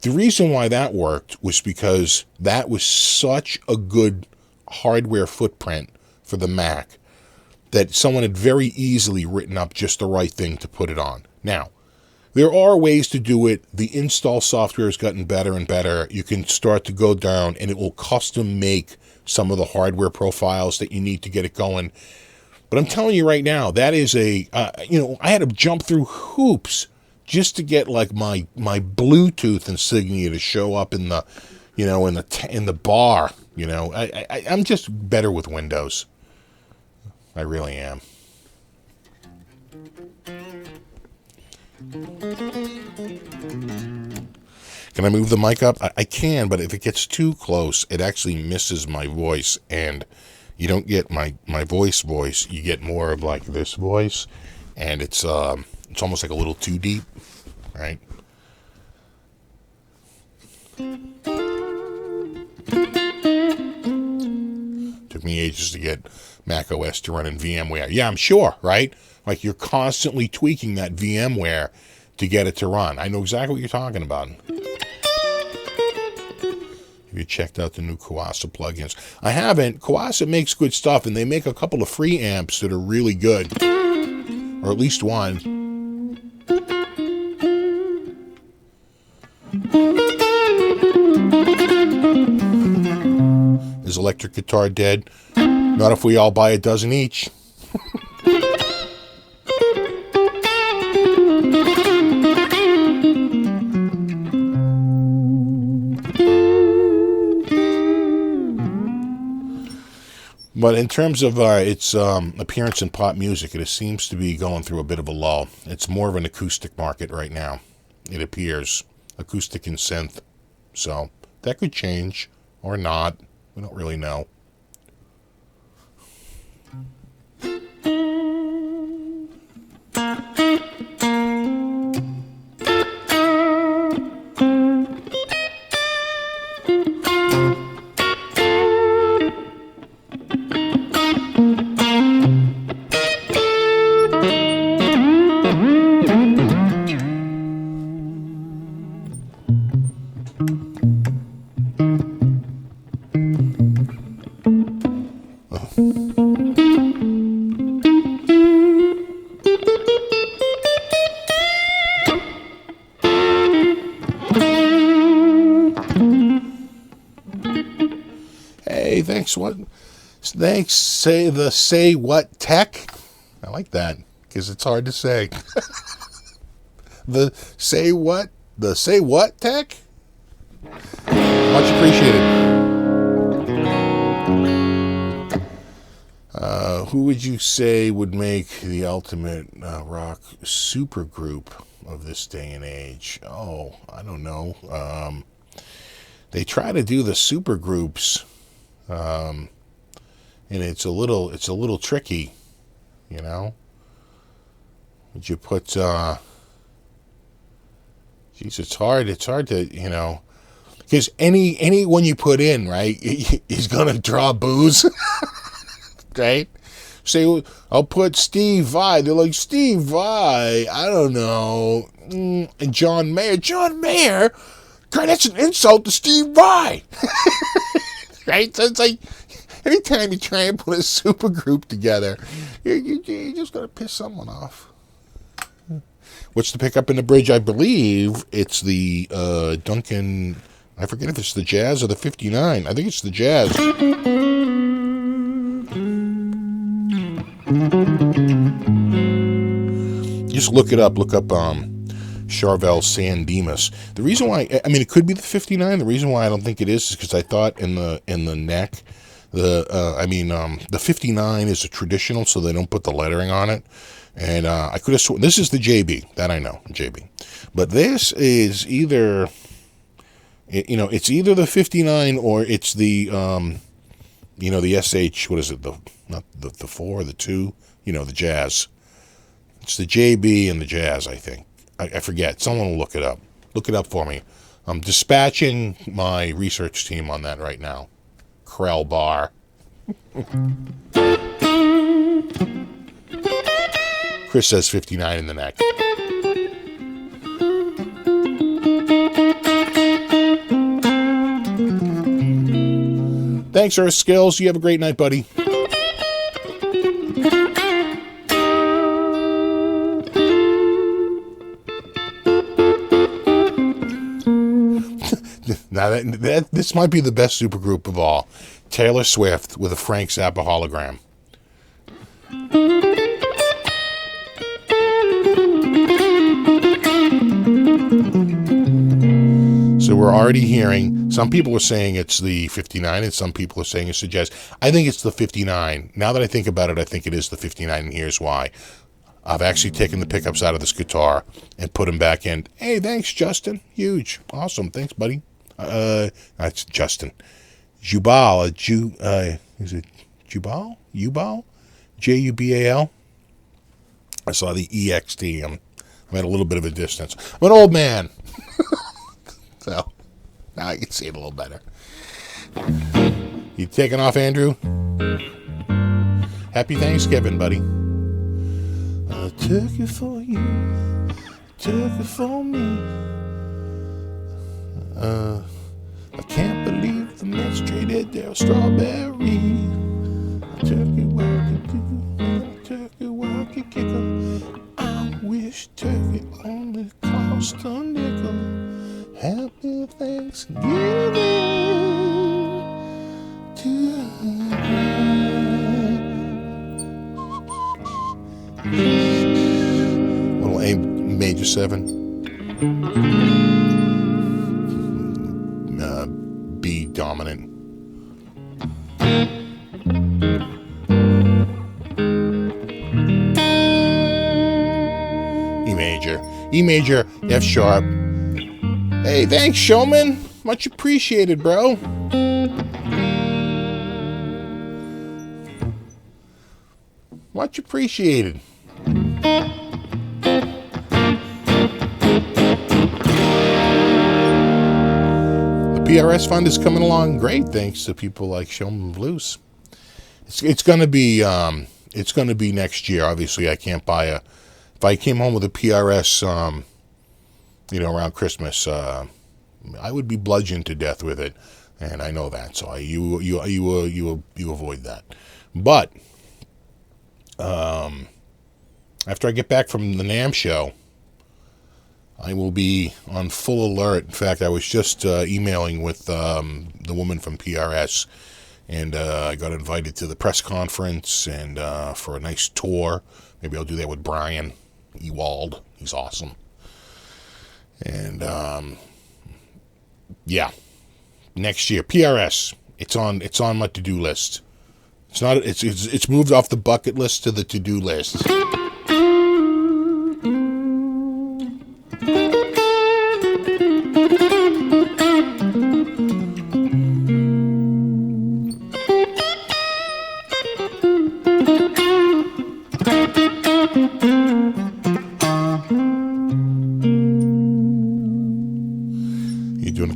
S1: the reason why that worked was because that was such a good hardware footprint for the Mac that someone had very easily written up just the right thing to put it on. Now, there are ways to do it. The install software has gotten better and better. You can start to go down and it will custom make some of the hardware profiles that you need to get it going. But I'm telling you right now, that is I had to jump through hoops just to get my Bluetooth insignia to show up in the, in the bar. I'm just better with Windows. I really am. Can I move the mic up? I can, but if it gets too close, it actually misses my voice, and you don't get my voice. You get more of this voice, and it's almost like a little too deep, right? Took me ages to get Mac OS to run in VMware. Yeah, I'm sure, right? You're constantly tweaking that VMware to get it to run. I know exactly what you're talking about. Have you checked out the new Kawasa plugins? I haven't. Kawasa makes good stuff, and they make a couple of free amps that are really good. Or at least one. Is electric guitar dead? Not if we all buy a dozen each. But in terms of its appearance in pop music, it seems to be going through a bit of a lull. It's more of an acoustic market right now, it appears. Acoustic and synth. So that could change or not. We don't really know. Thanks, say what tech? I like that because it's hard to say. The say what tech? Much appreciated. Who would you say would make the ultimate rock supergroup of this day and age? Oh, I don't know. They try to do the supergroups. And it's a little tricky, Would you put, geez, it's hard to, because anyone you put in, right, is going to draw boos, right? Say, I'll put Steve Vai. They're like, Steve Vai, I don't know. And John Mayer, God, that's an insult to Steve Vai. Right? So it's like, anytime you try and put a super group together, you're just going to piss someone off. What's the pickup in the bridge? I believe it's the Duncan. I forget if it's the Jazz or the 59. I think it's the Jazz. Just look it up. Look up Charvel San Dimas. The reason why, I mean, it could be the 59. The reason why I don't think it is because I thought in the neck, the 59 is a traditional, so they don't put the lettering on it. And I could have sworn this is the JB. That I know, JB. But this is either, it's either the 59 or it's the, the SH. What is it? Not the 4, the 2. The Jazz. It's the JB and the Jazz, I think. I forget. Someone will look it up. Look it up for me. I'm dispatching my research team on that right now. Krell Bar. Chris says 59 in the neck. Thanks, Earth Skills. You have a great night, buddy. Now this might be the best supergroup of all. Taylor Swift with a Frank Zappa hologram. So we're already hearing, some people are saying it's the 59 and some people are saying it's the Jazz. I think it's the 59. Now that I think about it, I think it is the 59, and here's why. I've actually taken the pickups out of this guitar and put them back in. Hey, thanks, Justin. Huge. Awesome. Thanks, buddy. That's Justin. Jubal. Is it Jubal? Jubal? Jubal? I saw the EXT. I'm at a little bit of a distance. I'm an old man. So, now I can see it a little better. You taking off, Andrew? Happy Thanksgiving, buddy. I took it for you, took it for me. I can't believe the Mets traded their Strawberry. I took it where I could do, I took it where I could kick 'em. I wish turkey only cost a nickel. Happy Thanksgiving to you. Little A major 7. B dominant. E major, F sharp. Hey, thanks, Showman. Much appreciated, bro. Much appreciated. The PRS fund is coming along great, thanks to people like Showman Blues. It's going to be next year. Obviously, I can't buy a. If I came home with a PRS, around Christmas, I would be bludgeoned to death with it, and I know that. So you avoid that. But after I get back from the NAMM show, I will be on full alert. In fact, I was just emailing with the woman from PRS, and I got invited to the press conference and for a nice tour. Maybe I'll do that with Brian Ewald. He's awesome. And next year PRS. It's on my to-do list. It's not. It's moved off the bucket list to the to-do list.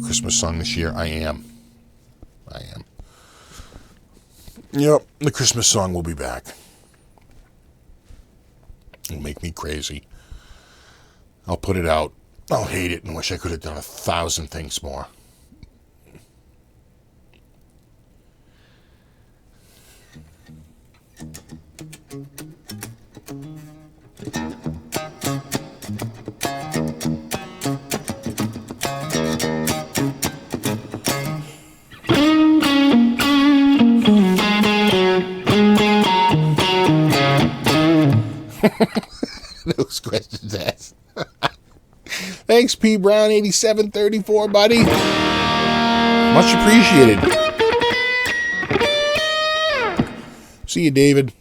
S1: Christmas song this year? I am. Yep, the Christmas song will be back. It'll make me crazy. I'll put it out. I'll hate it and wish I could have done 1,000 things more. Those questions asked. Thanks, P. Brown 8734, buddy. Much appreciated. See you, David.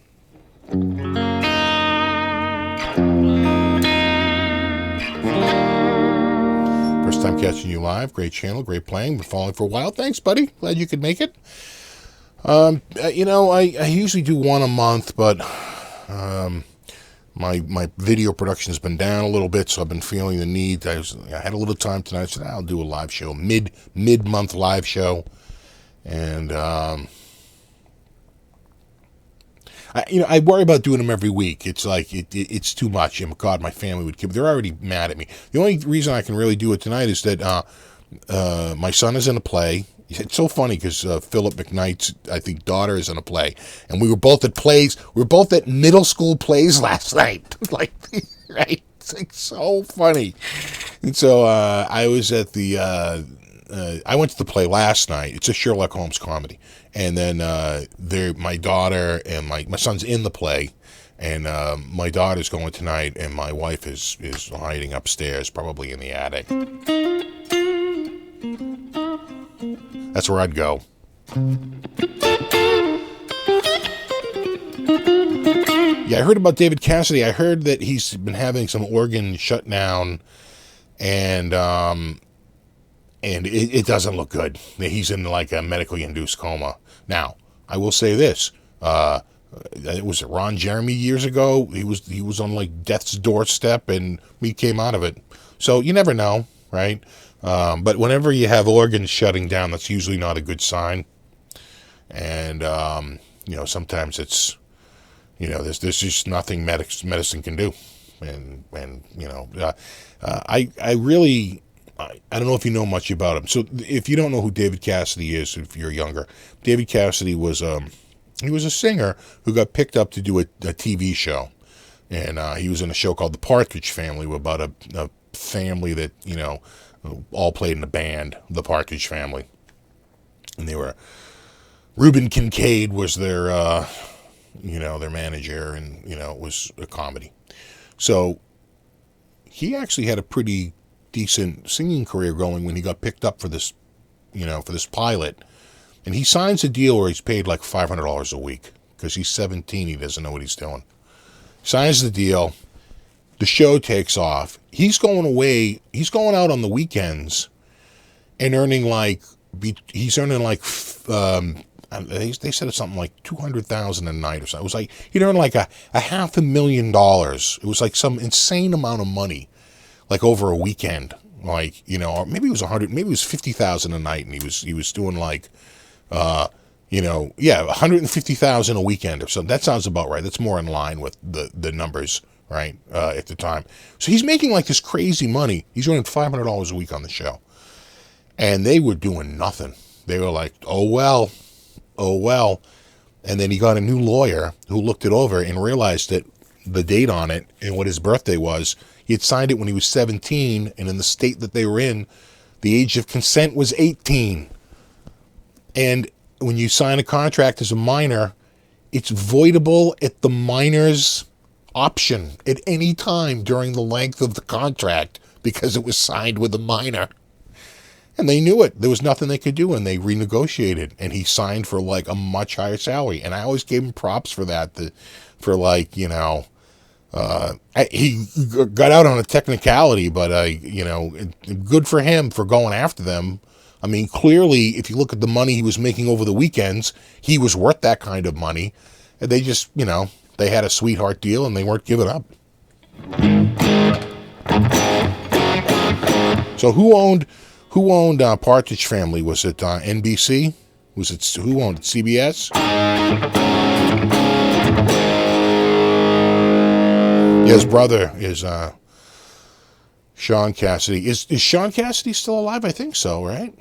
S1: First time catching you live. Great channel, great playing. Been following for a while. Thanks, buddy. Glad you could make it. I usually do one a month, but my video production has been down a little bit, so I've been feeling the need. I had a little time tonight. I said I'll do a live show, mid-month live show, and I worry about doing them every week. It's like it's too much. And God, my family would kill me. They're already mad at me. The only reason I can really do it tonight is that my son is in a play. It's so funny because Philip McKnight's, I think, daughter is in a play, and we were both at plays. We were both at middle school plays last night. Like, right? It's like so funny. And so I was at the. I went to the play last night. It's a Sherlock Holmes comedy, and then my daughter and my son's in the play, and my daughter's going tonight, and my wife is hiding upstairs, probably in the attic. That's where I'd go. Yeah, I heard about David Cassidy. I heard that he's been having some organ shut down, and it doesn't look good. He's in like a medically induced coma. Now, I will say this: it was Ron Jeremy years ago. He was on like death's doorstep, and we came out of it. So you never know, right? But whenever you have organs shutting down, that's usually not a good sign. And, sometimes it's, there's just nothing medicine can do. And I don't know if you know much about him. So if you don't know who David Cassidy is, if you're younger, David Cassidy was, he was a singer who got picked up to do a TV show. And he was in a show called The Partridge Family, about a family that, all played in a band, the Partridge Family. And they were, Reuben Kincaid was their manager, and, it was a comedy. So he actually had a pretty decent singing career going when he got picked up for this, for this pilot. And he signs a deal where he's paid like $500 a week because he's 17. He doesn't know what he's doing. Signs the deal. The show takes off. He's going away. He's going out on the weekends and earning they said it's something like $200,000 a night or something. It was like he'd earn like a $500,000. It was like some insane amount of money, like over a weekend. Like, or maybe it was maybe it was $50,000 a night, and he was doing like, $150,000 a weekend or something. That sounds about right. That's more in line with the numbers. Right, at the time. So he's making like this crazy money. He's earning $500 a week on the show. And they were doing nothing. They were like, oh well. And then he got a new lawyer who looked it over and realized that the date on it and what his birthday was, he had signed it when he was 17, and in the state that they were in, the age of consent was 18. And when you sign a contract as a minor, it's voidable at the minor's option at any time during the length of the contract because it was signed with a minor. And they knew it. There was nothing they could do, and they renegotiated, and he signed for like a much higher salary. And I always gave him props for that, for like, he got out on a technicality, but good for him for going after them. I mean, clearly, if you look at the money he was making over the weekends, he was worth that kind of money. And they just, they had a sweetheart deal, and they weren't giving up. So who owned Partridge Family? Was it NBC? Who owned it? CBS? Yeah, his brother is Sean Cassidy. Is Sean Cassidy still alive? I think so, right?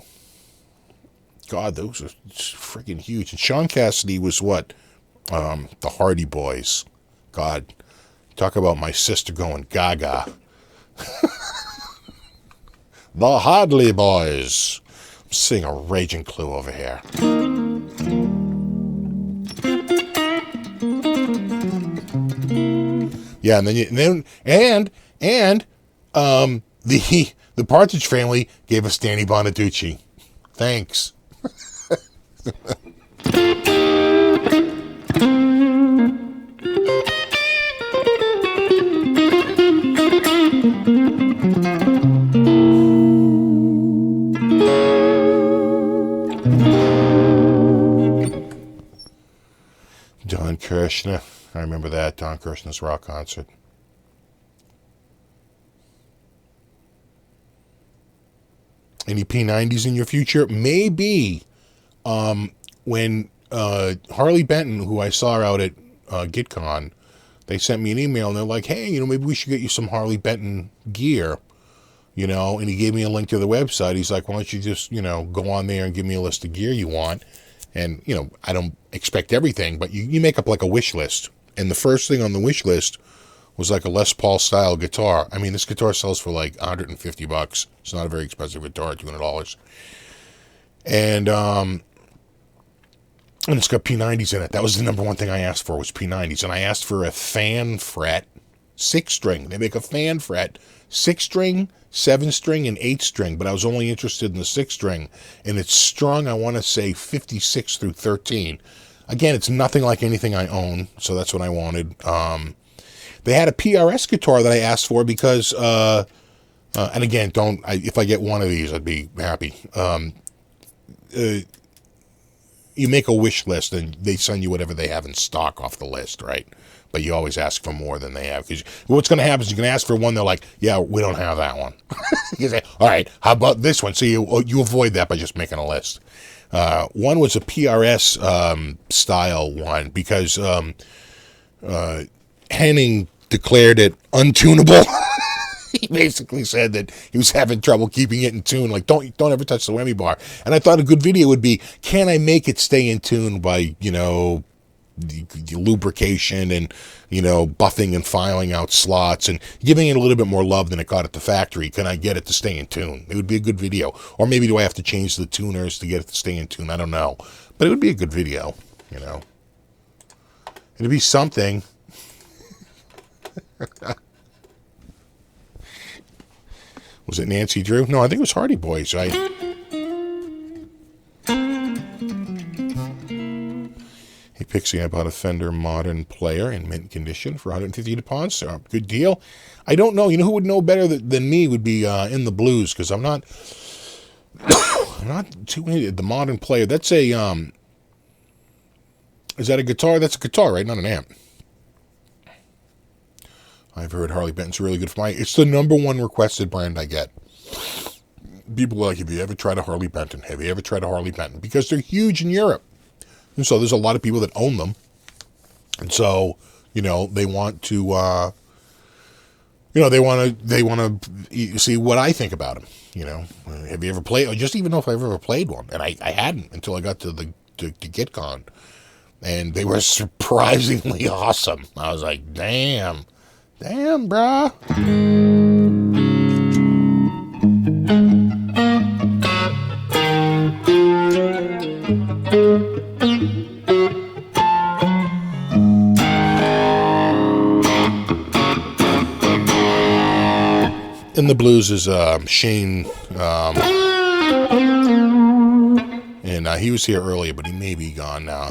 S1: God, those are freaking huge. And Sean Cassidy was what? The Hardy Boys. God, talk about my sister going gaga. The Hardy Boys. I'm seeing a raging clue over here. Yeah, and the Partridge Family gave us Danny Bonaducci. Thanks. Don Kirshner. I remember that, Don Kirshner's rock concert. Any P90s in your future? Maybe. When Harley Benton, who I saw out at GitCon, they sent me an email and they're like, hey, maybe we should get you some Harley Benton gear, and he gave me a link to the website. He's like, why don't you just, go on there and give me a list of gear you want? And, I don't expect everything, but you make up like a wish list. And the first thing on the wish list was like a Les Paul style guitar. I mean, this guitar sells for like $150. It's not a very expensive guitar, $200. And it's got P90s in it. That was the number one thing I asked for, was P90s. And I asked for a fan fret 6-string. They make a fan fret 6-string, 7-string, and 8-string, but I was only interested in the 6-string. And it's strung, I want to say, 56 through 13. Again, it's nothing like anything I own, so that's what I wanted. They had a PRS guitar that I asked for because, and again, if I get one of these, I'd be happy. You make a wish list and they send you whatever they have in stock off the list, right? But you always ask for more than they have. Because what's going to happen is you're going to ask for one, they're like, yeah, we don't have that one. You say, all right, how about this one? So you avoid that by just making a list. One was a PRS style one because Henning declared it untunable. He basically said that he was having trouble keeping it in tune. Like, don't ever touch the whammy bar. And I thought a good video would be, can I make it stay in tune by, the lubrication and, buffing and filing out slots and giving it a little bit more love than it got at the factory. Can I get it to stay in tune? It would be a good video. Or maybe do I have to change the tuners to get it to stay in tune? I don't know. But it would be a good video, It'd be something. Was it Nancy Drew? No, I think it was Hardy Boys, right? Hey, Pixie, I bought a Fender Modern Player in mint condition for $150 so good deal. I don't know. You know who would know better than me would be In the Blues, because I'm not too into the Modern Player. That's a, is that a guitar? That's a guitar, right? Not an amp. I've heard Harley Benton's really good for it's the number one requested brand I get. People are like, have you ever tried a Harley Benton? Have you ever tried a Harley Benton? Because they're huge in Europe. And so there's a lot of people that own them. And so, they want to, they want to see what I think about them. Have you ever played, or just even know if I've ever played one. And I hadn't until I got to GitCon. And they were surprisingly awesome. I was like, damn, brah. In the Blues is Shane, and he was here earlier, but he may be gone now.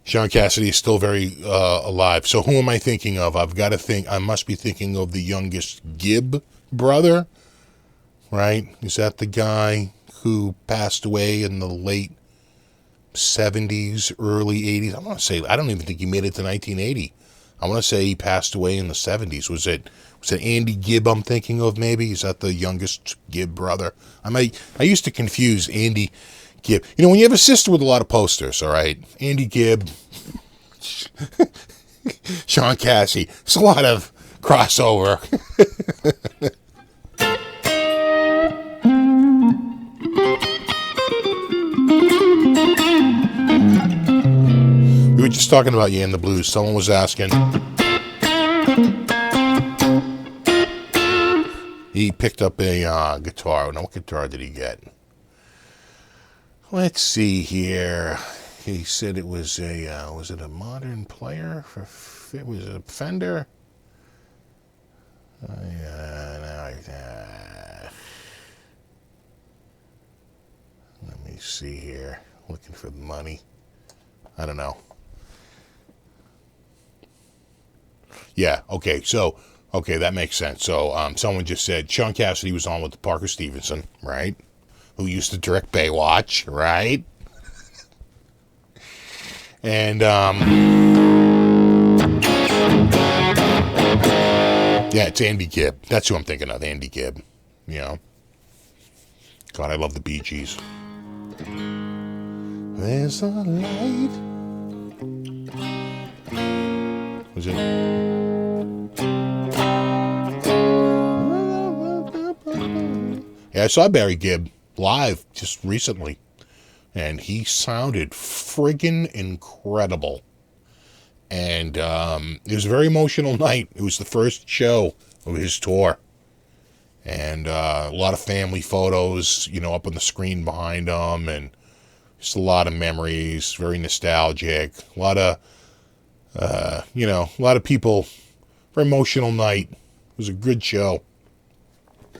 S1: John Cassidy is still very alive. So who am I thinking of? I must be thinking of the youngest Gibb brother, right? Is that the guy who passed away in the late 70s, early 80s? I don't even think he made it to 1980. I want to say he passed away in the 70s. Was it Andy Gibb I'm thinking of maybe? Is that the youngest Gibb brother? I used to confuse Andy Gibb. When you have a sister with a lot of posters, all right? Andy Gibb, Sean Cassie. It's a lot of crossover. We were just talking about Yeah and the Blues. Someone was asking. He picked up a guitar. Now, what guitar did he get? Let's see here. He said it was was it a Modern Player? It was a Fender? Let me see here. Looking for the money. I don't know. Yeah, okay, so, that makes sense. So, someone just said Sean Cassidy was on with the Parker Stevenson, right? Who used to direct Baywatch, right? And, yeah, it's Andy Gibb. That's who I'm thinking of, Andy Gibb. You know. God, I love the Bee Gees. There's a light. Was it? Yeah, I saw Barry Gibb live just recently, and he sounded friggin' incredible. And it was a very emotional night. It was the first show of his tour. And a lot of family photos, up on the screen behind him, and just a lot of memories, very nostalgic. A lot of, a lot of people. Very emotional night. It was a good show.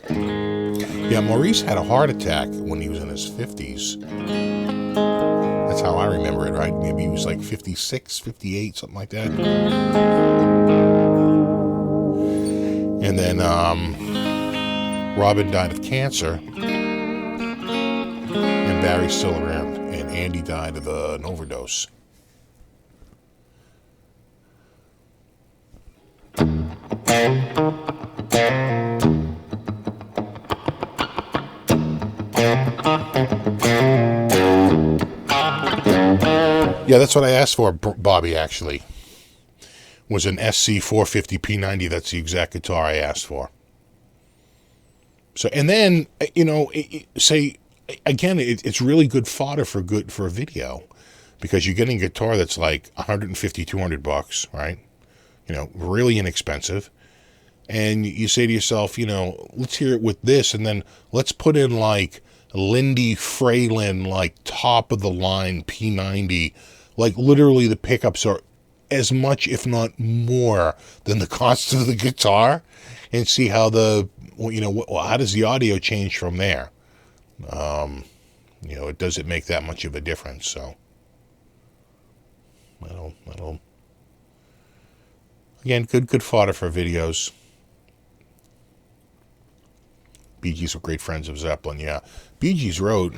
S1: Yeah, Maurice had a heart attack when he was in his 50s. That's how I remember it, right? Maybe he was like 56, 58, something like that. And then Robin died of cancer. And Barry's still around. And Andy died of an overdose. Yeah, that's what I asked for, Bobby, actually. Was an SC450 P90. That's the exact guitar I asked for. So, and then, say, again, it's really good fodder for a video. Because you're getting a guitar that's like $150, $200, right? Really inexpensive. And you say to yourself, let's hear it with this, and then let's put in like Lindy Fralin, like top of the line P90. Like literally the pickups are as much, if not more, than the cost of the guitar, and see how how does the audio change from there? Does it make that much of a difference? So, that'll again, good fodder for videos. Bee Gees were great friends of Zeppelin, yeah. Bee Gees wrote,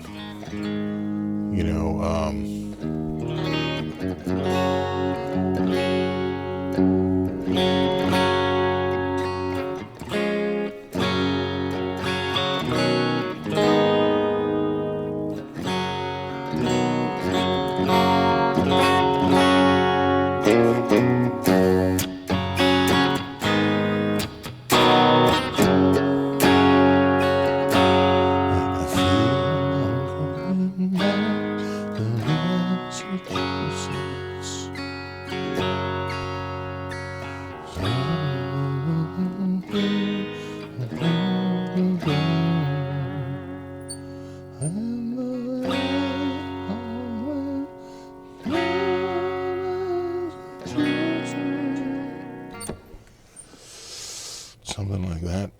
S1: something like that.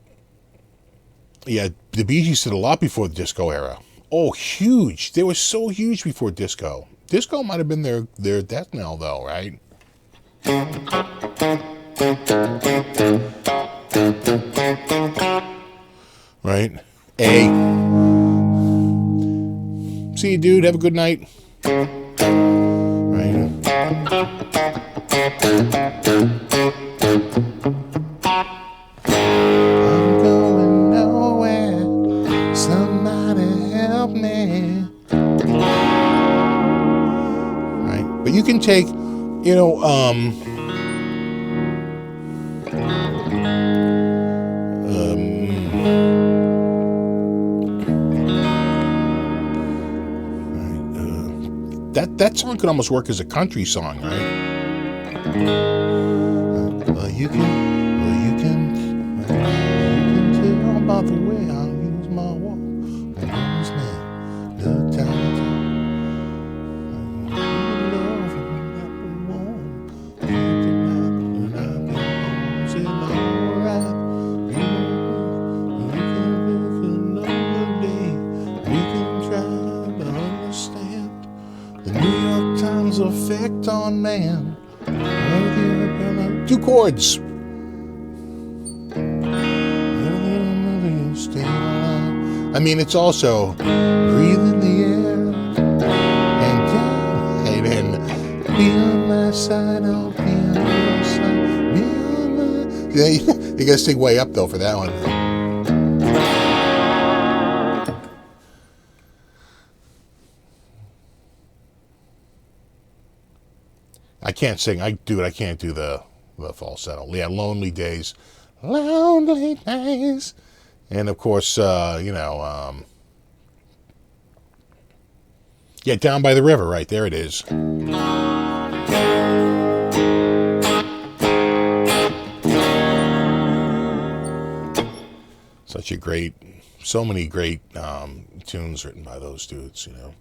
S1: Yeah, the Bee Gees did a lot before the disco era. Oh, huge. They were so huge before disco. Disco might have been their death knell, though, right? Right? A. See you, dude. Have a good night. Right? I'm going nowhere. Somebody help me. Right? But you can take, That song could almost work as a country song, right? You can tell by the way I use my walk. Effect on man. 2 chords. I mean, it's also breathe in the air and then be on my side, I'll be on your side, be on my... Yeah, you gotta sing way up though for that one. I can't sing. I can't do the falsetto. Yeah, Lonely Days. Lonely Days. And of course, yeah, Down by the River, right, there it is. So many great tunes written by those dudes, you know.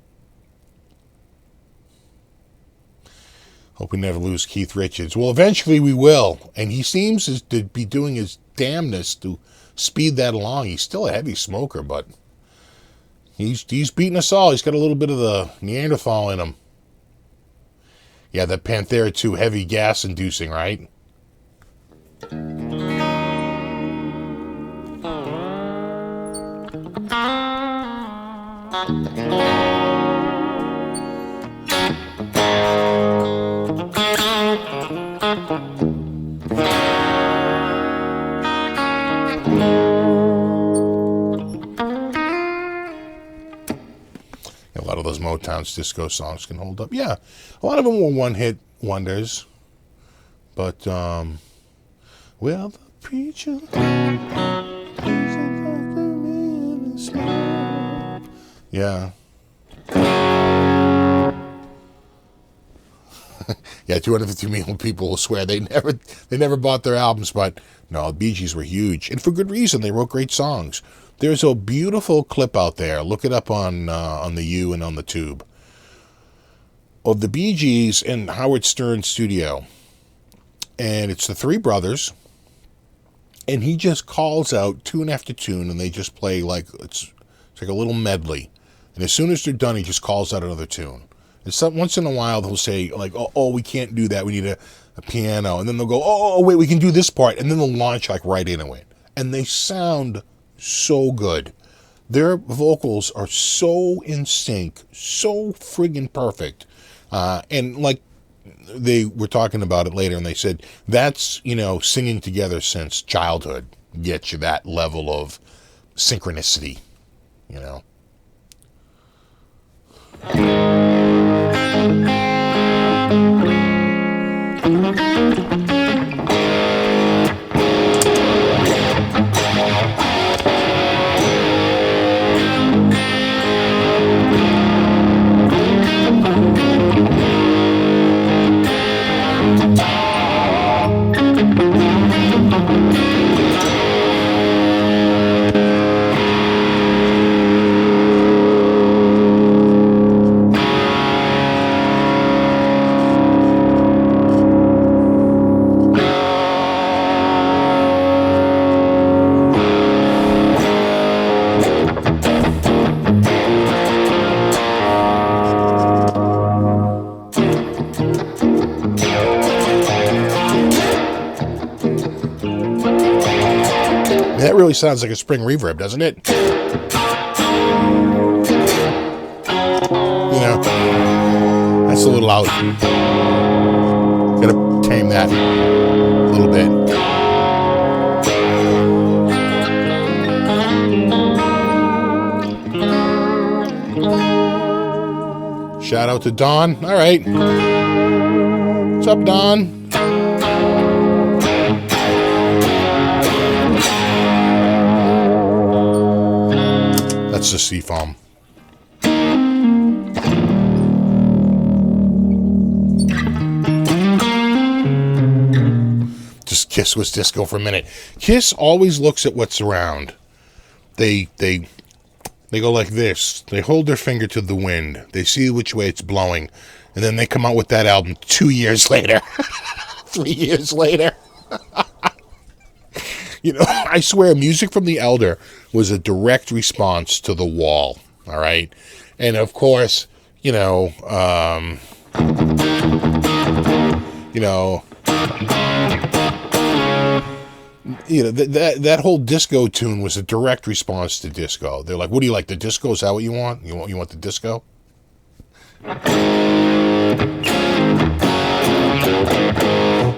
S1: Hope we never lose Keith Richards. Well, eventually we will. And he seems to be doing his damnedest to speed that along. He's still a heavy smoker, but he's beating us all. He's got a little bit of the Neanderthal in him. Yeah, the Panthera 2 heavy gas inducing, right? A lot of those Motown's disco songs can hold up. Yeah, a lot of them were one-hit wonders. But, well, the preacher... Yeah. Yeah, 250 million people will swear they never bought their albums, but no, the Bee Gees were huge, and for good reason. They wrote great songs. There's a beautiful clip out there. Look it up on the U and on the Tube of the Bee Gees in Howard Stern's studio, and it's the 3 brothers, and he just calls out tune after tune, and they just play like it's like a little medley, and as soon as they're done, he just calls out another tune. And once in a while, they'll say, like, oh, we can't do that. We need a piano. And then they'll go, oh, wait, we can do this part. And then they'll launch, like, right into it. And they sound so good. Their vocals are so in sync, so friggin' perfect. And, like, they were talking about it later, and they said, that's, singing together since childhood gets you that level of synchronicity, That really sounds like a spring reverb, doesn't it? That's a little out. Gotta tame that a little bit. Shout out to Don. All right. What's up, Don? That's the Seafoam. Kiss was disco for a minute. Kiss always looks at what's around. They go like this. They hold their finger to the wind. They see which way it's blowing. And then they come out with that album 2 years later. 3 years later. You know, I swear, Music from the Elder was a direct response to The Wall. All right? And, of course, that whole disco tune was a direct response to disco. They're like, what do you like, the disco? Is that what you want? You want the disco?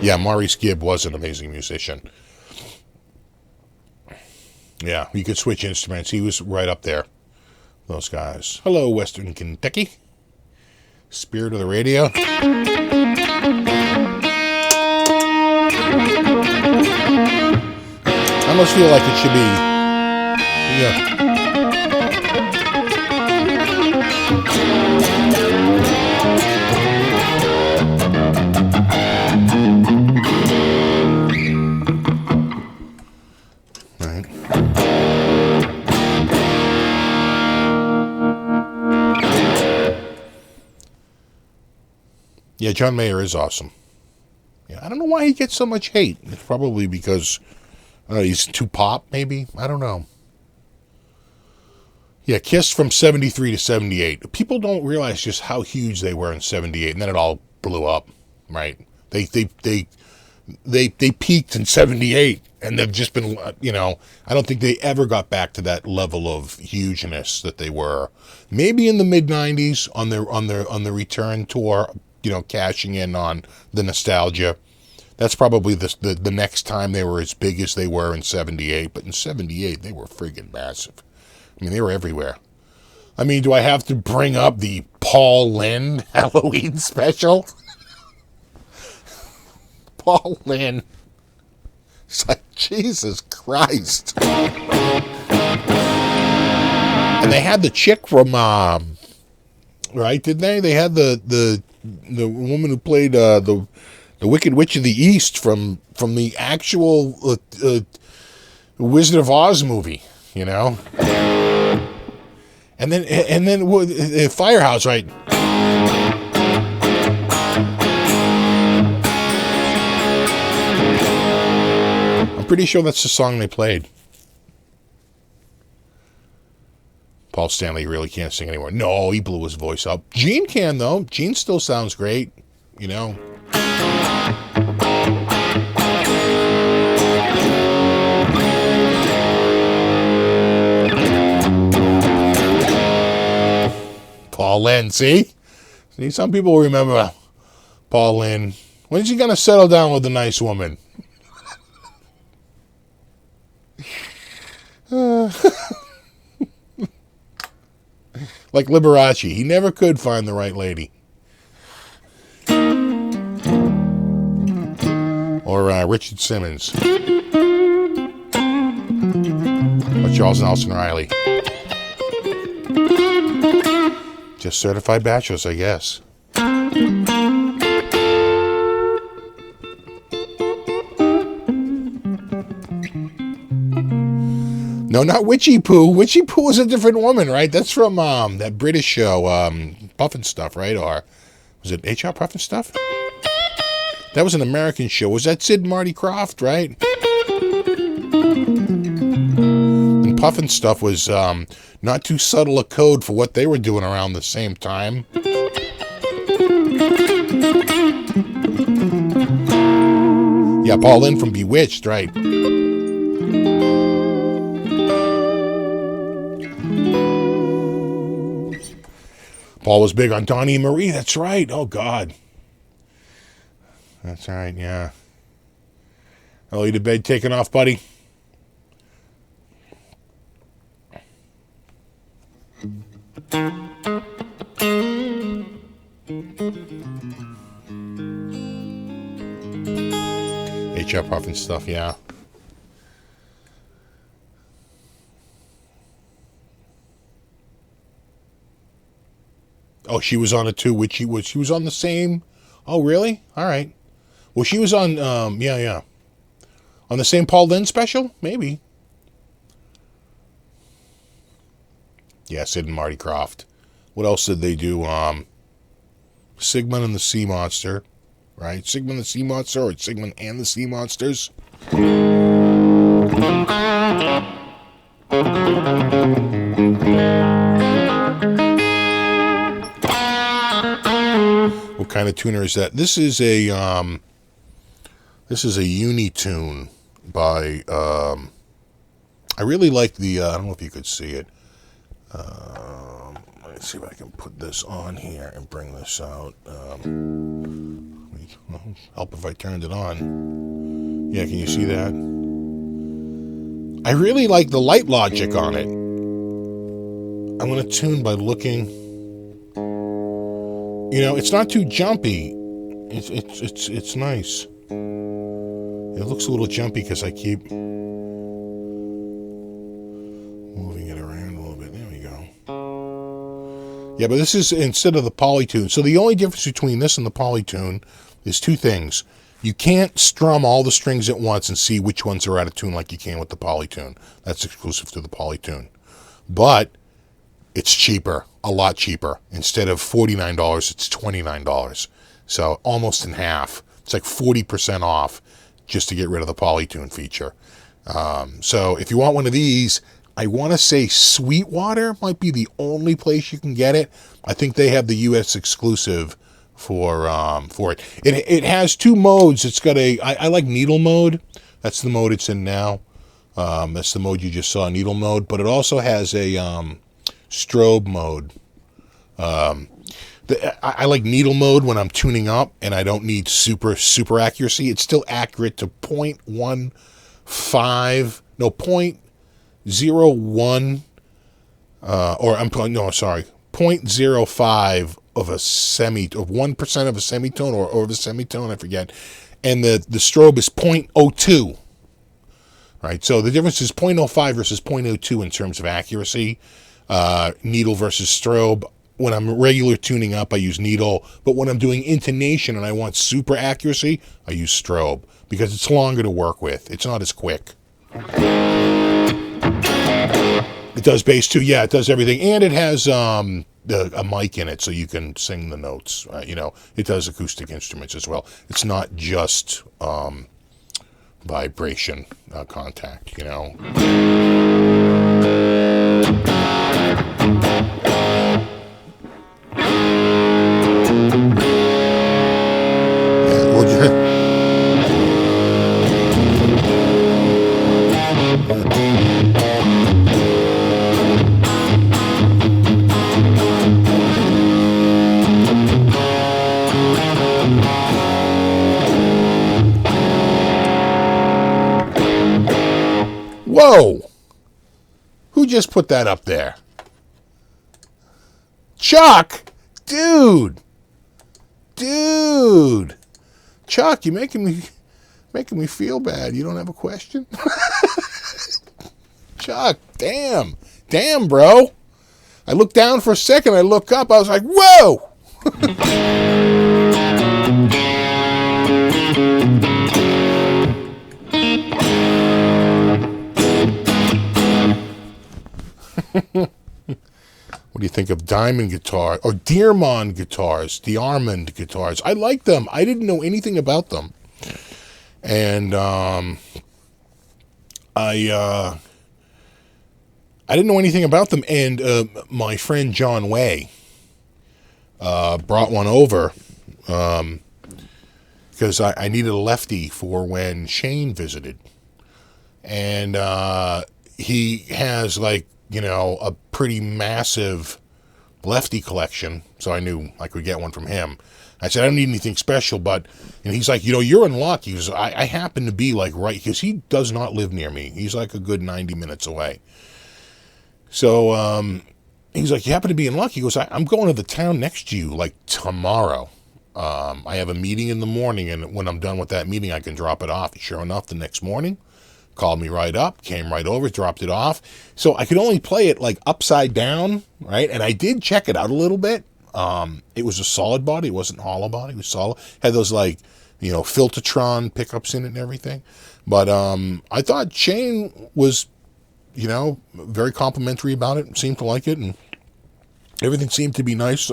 S1: Yeah, Maurice Gibb was an amazing musician. Yeah, you could switch instruments. He was right up there. Those guys. Hello, Western Kentucky. Spirit of the radio. I almost feel like it should be, yeah. Right. Yeah, John Mayer is awesome. Yeah, I don't know why he gets so much hate. It's probably because he's too pop, maybe? I don't know. Yeah, Kiss from 73 to 78. People don't realize just how huge they were in 78, and then it all blew up, right? They peaked in 78, and they've just been, I don't think they ever got back to that level of hugeness that they were. Maybe in the mid-90s on the return tour, cashing in on the nostalgia. That's probably the next time they were as big as they were in 78. But in 78, they were friggin' massive. I mean, they were everywhere. I mean, do I have to bring up the Paul Lynde Halloween special? Paul Lynde. It's like, Jesus Christ. And they had the chick from, right, didn't they? They had the woman who played the Wicked Witch of the East from the actual Wizard of Oz movie, And then Firehouse, right? I'm pretty sure that's the song they played. Paul Stanley really can't sing anymore. No, he blew his voice up. Gene can, though. Gene still sounds great, Paul Lynde, see? Some people remember Paul Lynde. When's he going to settle down with a nice woman? Like Liberace, he never could find the right lady. Or Richard Simmons. Or Charles Nelson Riley. Just certified bachelors, I guess. No, not Witchy Poo. Witchy Poo is a different woman, right? That's from that British show, Puff and Stuff, right? Or was it HR Puff and Stuff? That was an American show. Was that Sid and Marty Krofft, right? And Puff and Stuff was not too subtle a code for what they were doing around the same time. Yeah, Paul Lynde from Bewitched, right? Paul was big on Donnie and Marie. That's right. Oh, God. That's right, yeah. Early to bed taking off, buddy. HR Puff and Stuff, yeah. Oh, she was on it too. She was on the same. Oh, really? All right. Well, she was on. Yeah. On the same Paul Lynde special? Maybe. Yeah, Sid and Marty Krofft. What else did they do? Sigmund and the Sea Monster, right? Sigmund the Sea Monster, or Sigmund and the Sea Monsters. What kind of tuner is that? This is a uni tune by I really like the I don't know if you could see it. Let's see if I can put this on here and bring this out. Help if I turned it on. Yeah, can you see that? I really like the light logic on it. I'm going to tune by looking. You know, it's not too jumpy. It's nice. It looks a little jumpy because I keep moving it around a little bit. There we go. Yeah, but this is instead of the polytune. So the only difference between this and the polytune is two things. You can't strum all the strings at once and see which ones are out of tune like you can with the polytune. That's exclusive to the polytune. But it's cheaper, a lot cheaper. Instead of $49, it's $29. So almost in half. It's like 40% off just to get rid of the polytune feature. So if you want one of these, I want to say Sweetwater might be the only place you can get it. I think they have the U.S. exclusive for it. It has two modes. It's got I like needle mode. That's the mode it's in now. That's the mode you just saw, needle mode. But it also has a strobe mode. I like needle mode when I'm tuning up and I don't need super accuracy. It's still accurate to 0.01 0.05 of a 1% of a semitone or of a semitone, I forget. And the strobe is 0.02. Right? So the difference is 0.05 versus 0.02 in terms of accuracy. Needle versus strobe. When I'm regular tuning up, I use needle. But when I'm doing intonation and I want super accuracy, I use strobe because it's longer to work with. It's not as quick. It does bass too. Yeah, it does everything. And it has a mic in it so you can sing the notes. It does acoustic instruments as well. It's not just vibration contact, Whoa! Who just put that up there? Chuck! Dude! Chuck, you're making me feel bad. You don't have a question? Chuck, damn, bro. I looked down for a second, I look up, I was like, whoa! What do you think of Diamond guitar or Dearmond guitars, Dearmond guitars? I like them. I didn't know anything about them. And I didn't know anything about them. And my friend John Way brought one over because I needed a lefty for when Shane visited. And he has a pretty massive lefty collection, so I knew I could get one from him. I said, I don't need anything special, and he's like, you're in luck. He goes, I happen to be right, because he does not live near me. He's like a good 90 minutes away. So he's like, you happen to be in luck. He goes, I'm going to the town next to you, tomorrow. I have a meeting in the morning, and when I'm done with that meeting, I can drop it off. Sure enough, the next morning, called me right up, came right over, dropped it off. So I could only play it upside down, right? And I did check it out a little bit. It was a solid body. It wasn't hollow body. It was solid. Had those Filtertron pickups in it and everything. But I thought Shane was, very complimentary about it. Seemed to like it, and everything seemed to be nice.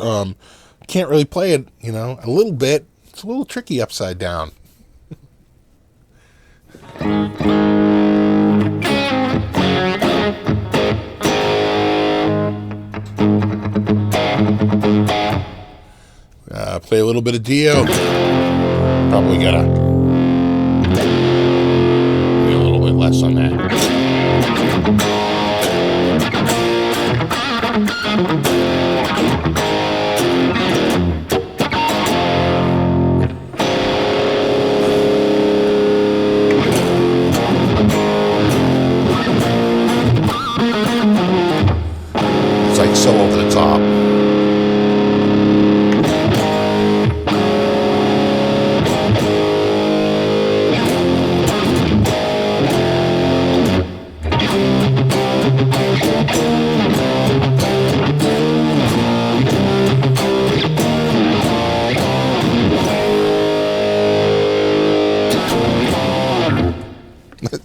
S1: Can't really play it, a little bit. It's a little tricky upside down. Play a little bit of Dio. Probably gotta be a little bit less on that. It's like so over the top.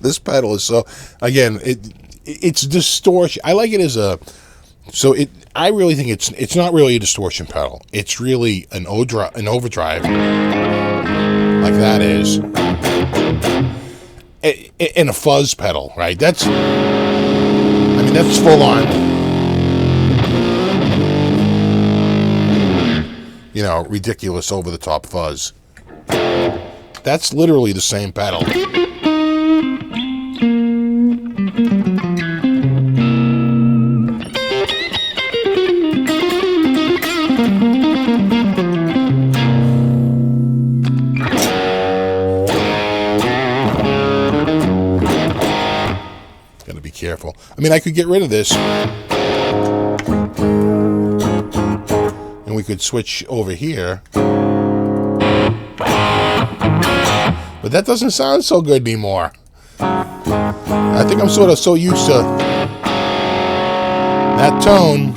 S1: This pedal is so, again, it's distortion. I like it as I really think it's not really a distortion pedal. It's really an overdrive, like that is, and a fuzz pedal, right? That's full on, ridiculous over the top fuzz. That's literally the same pedal. Gotta be careful. I could get rid of this, and we could switch over here. But that doesn't sound so good anymore. I think I'm sort of so used to that tone.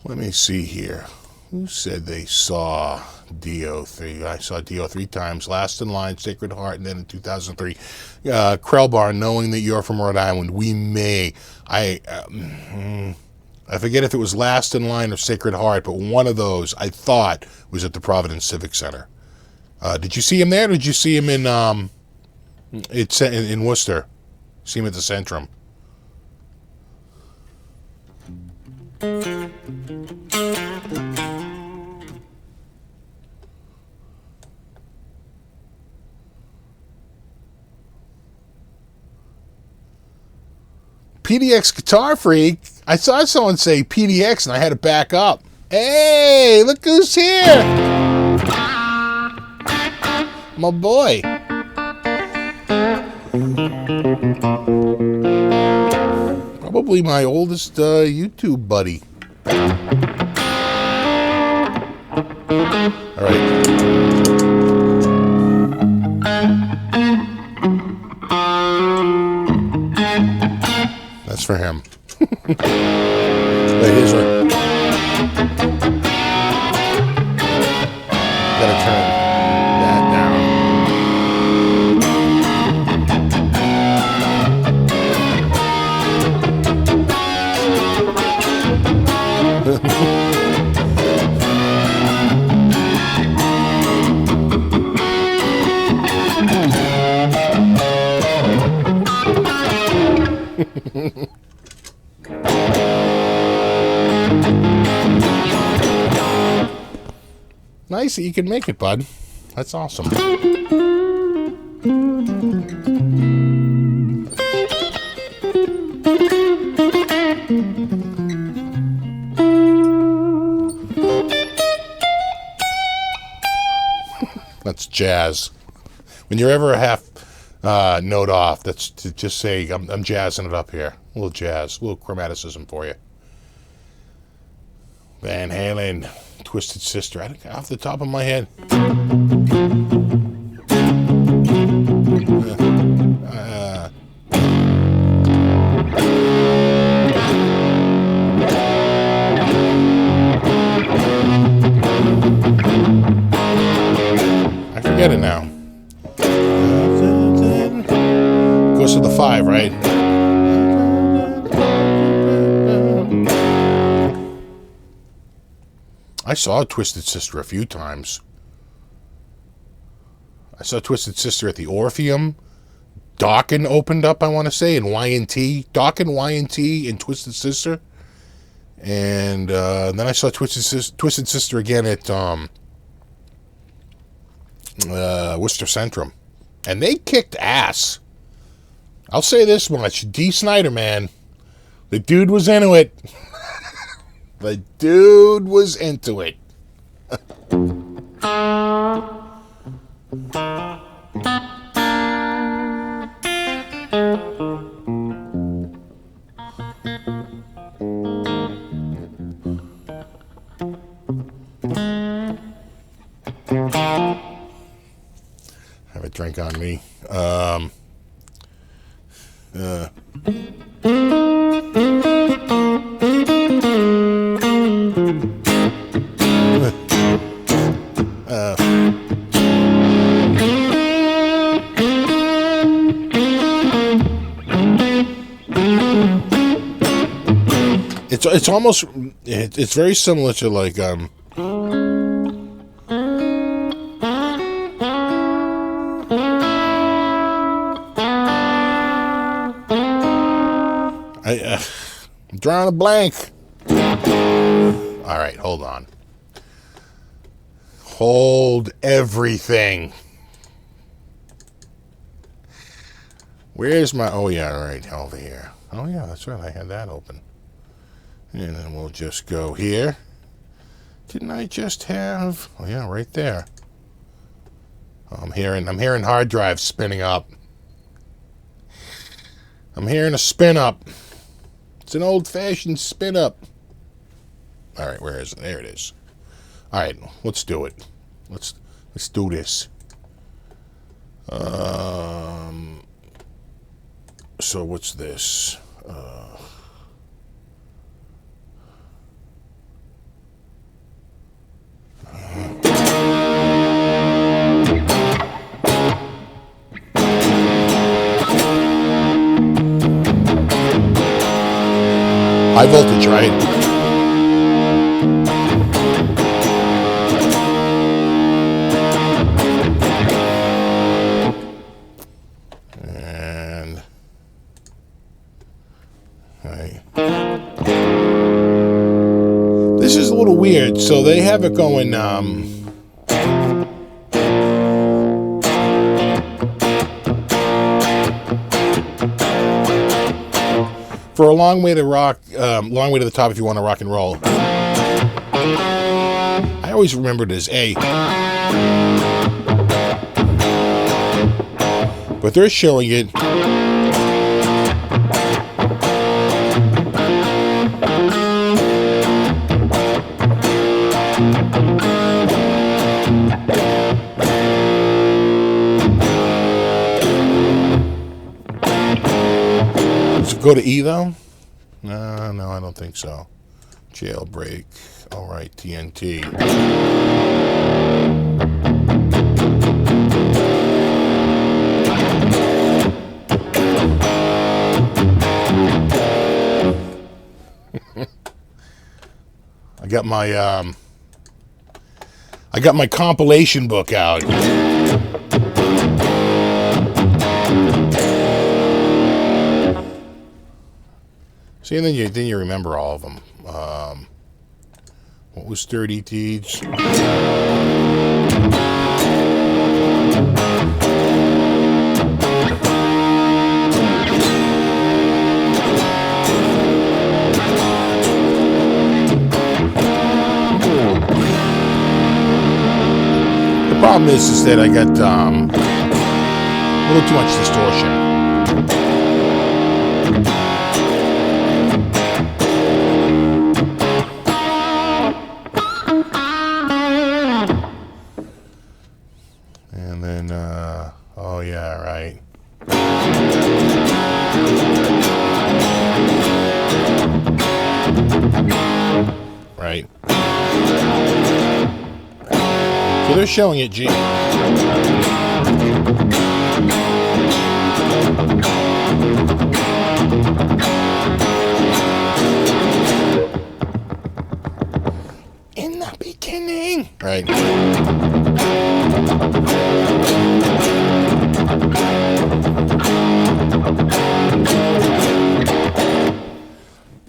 S1: Let me see here. Who said they saw Dio 3? I saw Dio 3 times. Last in Line, Sacred Heart, and then in 2003. Krellbar, Knowing That You're from Rhode Island. We may. I forget if it was Last in Line or Sacred Heart, but one of those, I thought, was at the Providence Civic Center. Did you see him there? Or did you see him in Worcester? See him at the Centrum. PDX Guitar Freak. I saw someone say PDX and I had to back up. Hey, look who's here. My boy. Probably my oldest YouTube buddy. All right. That's for him. Wait, here's one. Gotta turn that down. Nice that you can make it, bud. That's awesome. That's jazz. When you're ever a half note off, that's to just say, I'm jazzing it up here. A little jazz, a little chromaticism for you. Van Halen, Twisted Sister. I think off the top of my head. Those are the 5, right? I saw Twisted Sister a few times. I saw Twisted Sister at the Orpheum. Dawkin opened up, I want to say, in Y&T. Dawkin, Y&T, and Twisted Sister. And then I saw Twisted Sister again at Worcester Centrum. And they kicked ass. I'll say this much. D. Snyder, man. The dude was into it. The dude was into it. Have a drink on me. It's almost, it's very similar to like I'm drawing a blank. All right, hold on. Hold everything. Where's my... Oh, yeah, right, over here. Oh, yeah, that's right. I had that open. And then we'll just go here. Didn't I just have... Oh, yeah, right there. I'm hearing hard drives spinning up. I'm hearing a spin up. It's an old-fashioned spin up. All right, where is it? There it is. All right, let's do it. Let's do this. So what's this? High voltage, right? And right. This is a little weird. So they have it going. For a long way to rock, long way to the top if you want to rock and roll. I always remembered it as A. But they're showing it. Go to E though? No, I don't think so. Jailbreak. All right, TNT. I got my compilation book out. See, and then you remember all of them. What was Dirty Deeds? The problem is that I got a little too much distortion. Oh yeah, right. Right. So they're showing it, G.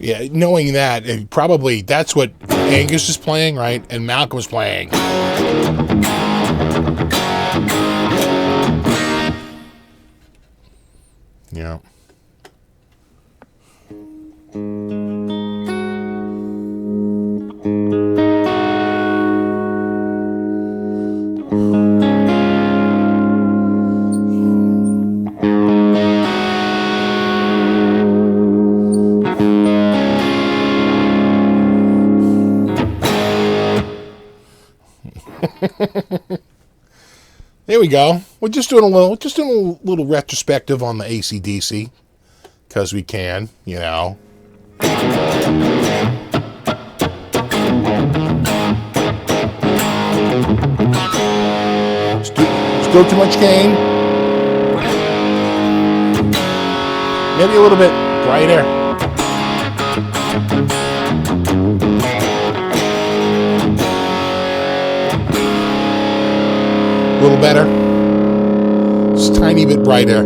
S1: Yeah, knowing that, probably that's what Angus is playing, right? And Malcolm's playing. Yeah. There we go. We're just doing a little retrospective on the AC/DC because we can, you know. Still too much gain. Maybe a little bit brighter. A little better. Just a tiny bit brighter.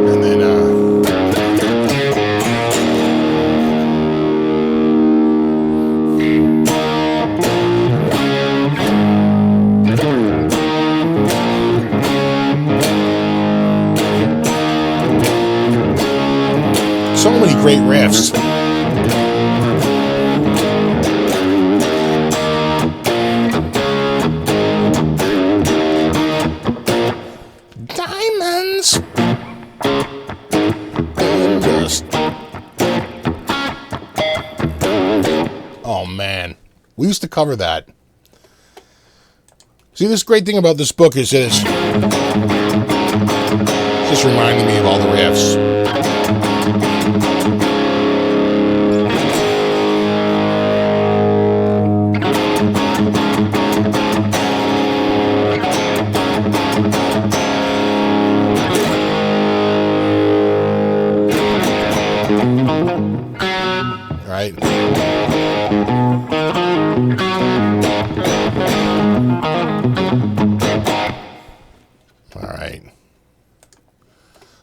S1: And then so many great riffs. Diamonds. And dust. Oh man, we used to cover that. See, this great thing about this book is this. It's just reminding me of all the riffs. Right? All right.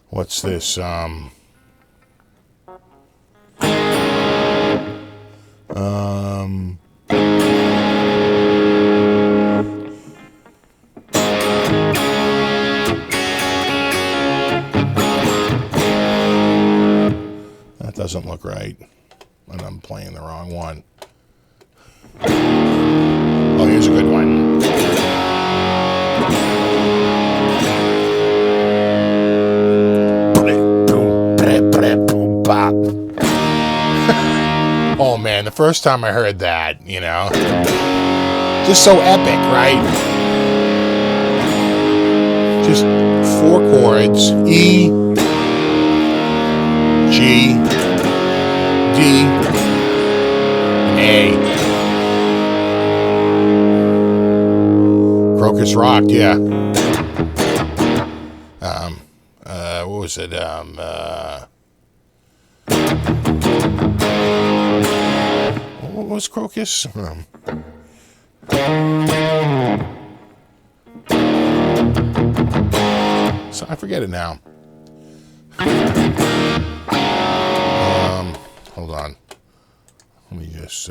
S1: What's this? That doesn't look right. And I'm playing the wrong one. Oh, here's a good one. Oh man, the first time I heard that, you know, just so epic, right? Just 4 chords: E, G, D, A. Crocus rocked, yeah. What was it? What was Crocus? So I forget it now. Hold on. Let me just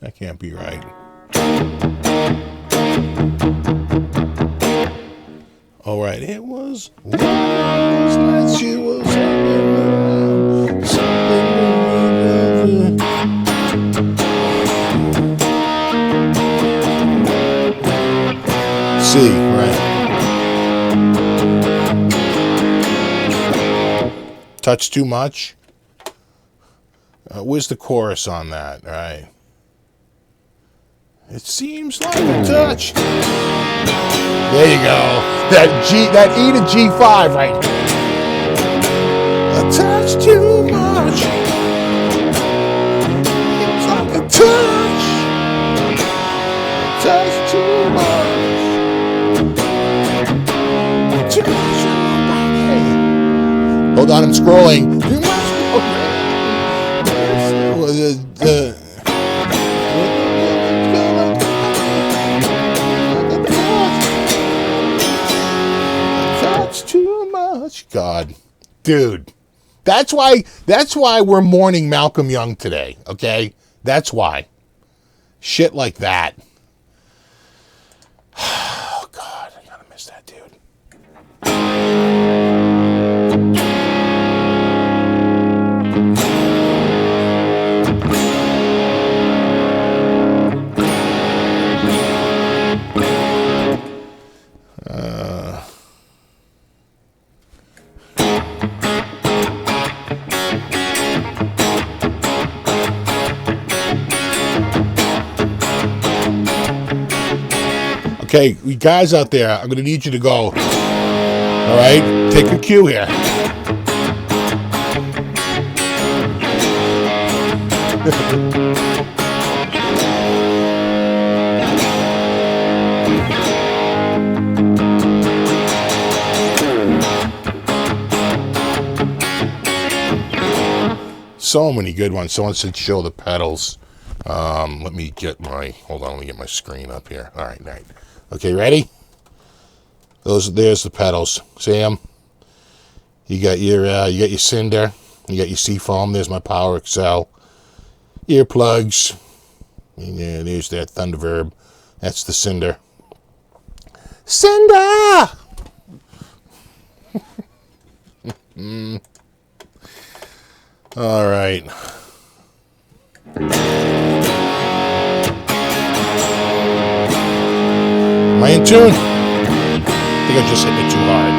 S1: that can't be right. All right, it was that she was something. C, right? Touch too much. Where's the chorus on that? Right. It seems like a touch. There you go. That E to G5 right there. A touch too much. It's like a touch. A touch too much. Hold on, I'm scrolling. That's too much. God, dude. That's why we're mourning Malcolm Young today, okay? That's why. Shit like that. Oh, God, I gotta miss that dude. Okay, you guys out there, I'm going to need you to go. All right? Take a cue here. So many good ones. Someone said show the pedals. Let me get my, hold on, let me get my screen up here. All right. Okay, ready? There's the pedals. See them? You got your Cinder. You got your Seafoam. There's my Power Excel. Earplugs. Yeah, there's that Thunderverb. That's the Cinder. Cinder! All right. Am I in tune? I think I just hit it too hard.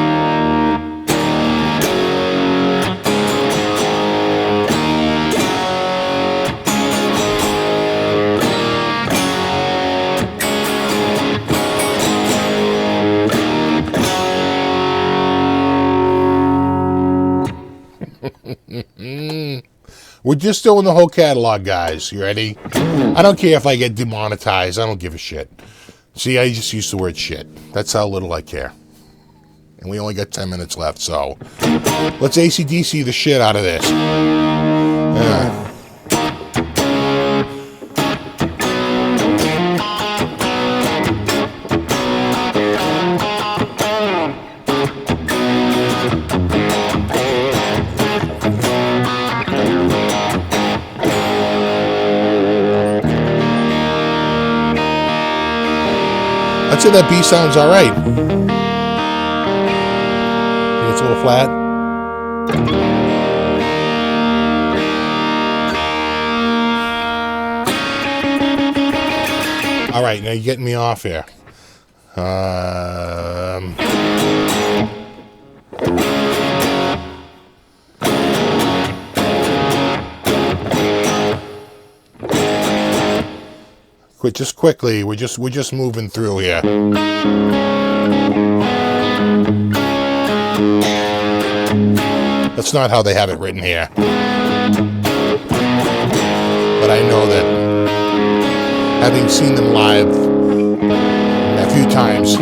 S1: We're just doing the whole catalog, guys. You ready? I don't care if I get demonetized. I don't give a shit. See, I just used the word shit. That's how little I care. And we only got 10 minutes left, so let's AC/DC the shit out of this. I'd say that B sounds all right. Think it's a little flat. All right, now you're getting me off here. Just quickly, we're just moving through here. That's not how they have it written here. But I know that having seen them live a few times,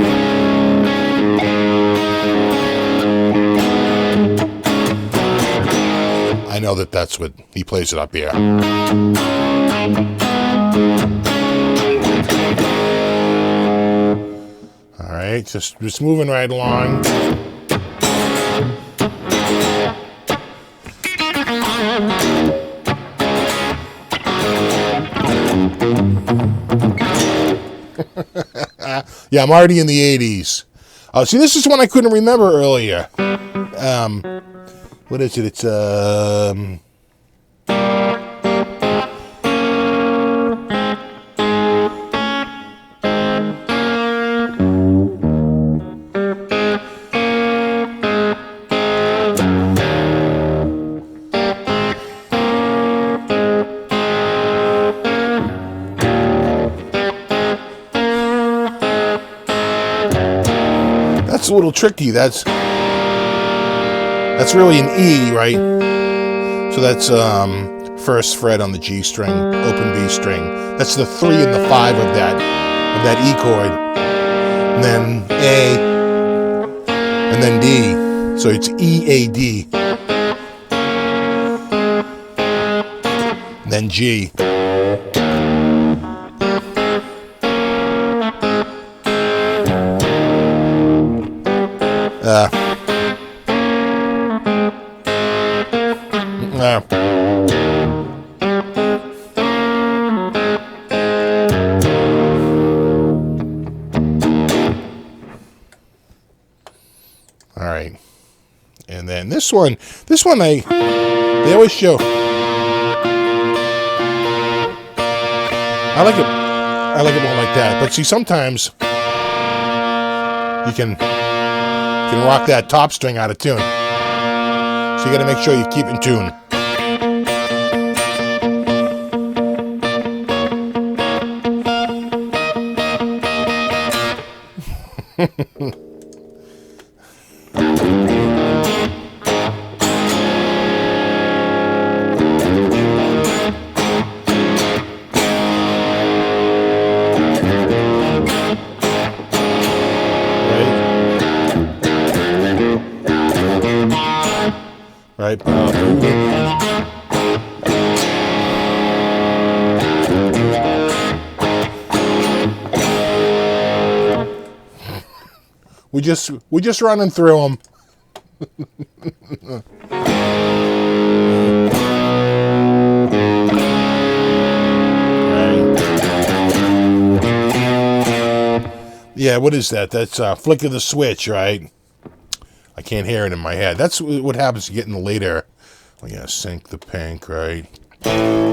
S1: I know that that's what he plays it up here. All right, just moving right along. Yeah, I'm already in the 80s. See, this is one I couldn't remember earlier. What is it? It's that's a little tricky. That's really an E, right? So that's first fret on the G string, open B string. That's the 3 and the 5 of that E chord. And then A, and then D. So it's E, A, D. Then G. All right. And then this one they always show. I like it more like that. But see, sometimes you can rock that top string out of tune. So you got to make sure you keep in tune. Right. We're just running through them. Yeah, what is that? That's flick of the switch, right? I can't hear it in my head. That's what happens to getting the later. Oh yeah, sync the pink, right? Yeah.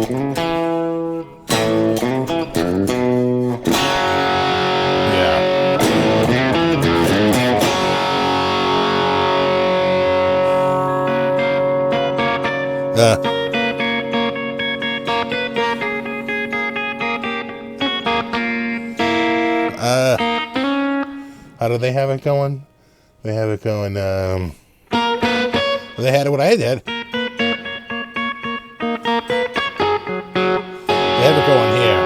S1: How do they have it going? They have it going, they had it what I did. They have it going here.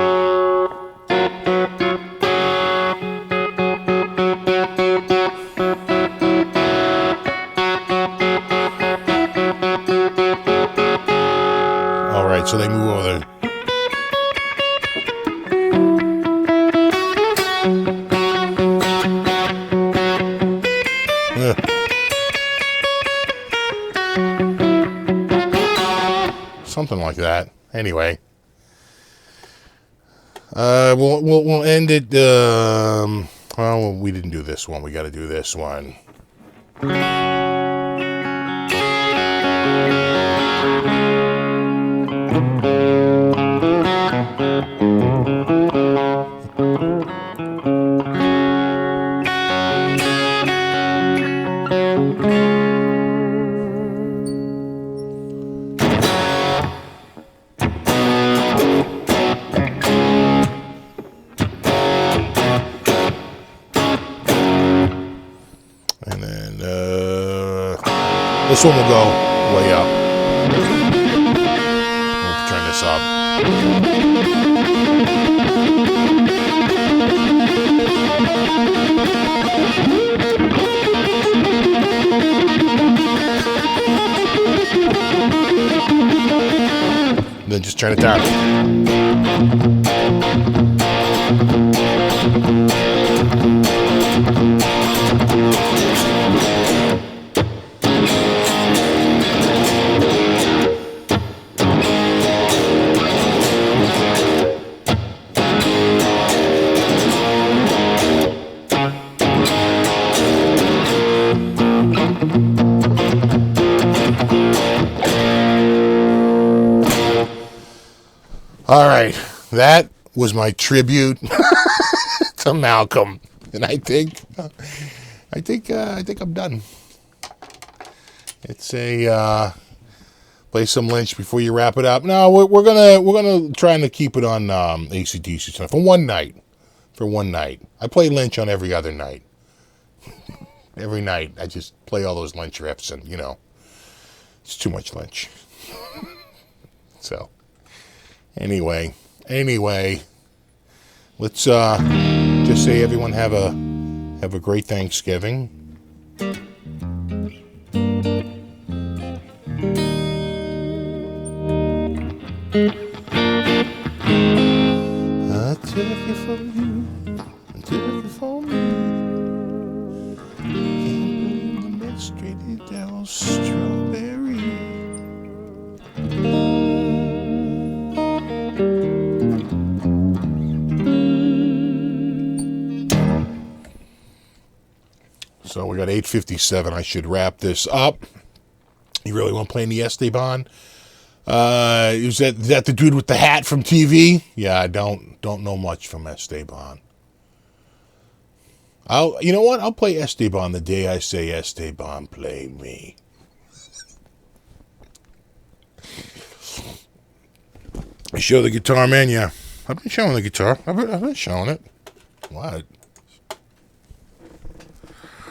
S1: All right, so they move over there. Something like that. Anyway, we'll end it. Well, we didn't do this one. We got to do this one. And then this one will go way up. We'll turn this up. And then just turn it down. All right, that was my tribute to Malcolm, and I think I'm done. It's a play some Lynch before you wrap it up. No, we're gonna try to keep it on AC/DC tonight for one night. For one night, I play Lynch on every other night. Every night, I just play all those Lynch riffs, and it's too much Lynch. So. Anyway, let's just say everyone have a great Thanksgiving. it for you, and took it for me. Can't believe the mistreated devil strawberry. So we got 8:57. I should wrap this up. You really want to play in the Esteban? Is that the dude with the hat from TV? Yeah, I don't know much from Esteban. You know what? I'll play Esteban the day I say Esteban, play me. I show the guitar, man. Yeah, I've been showing the guitar. I've been showing it. What?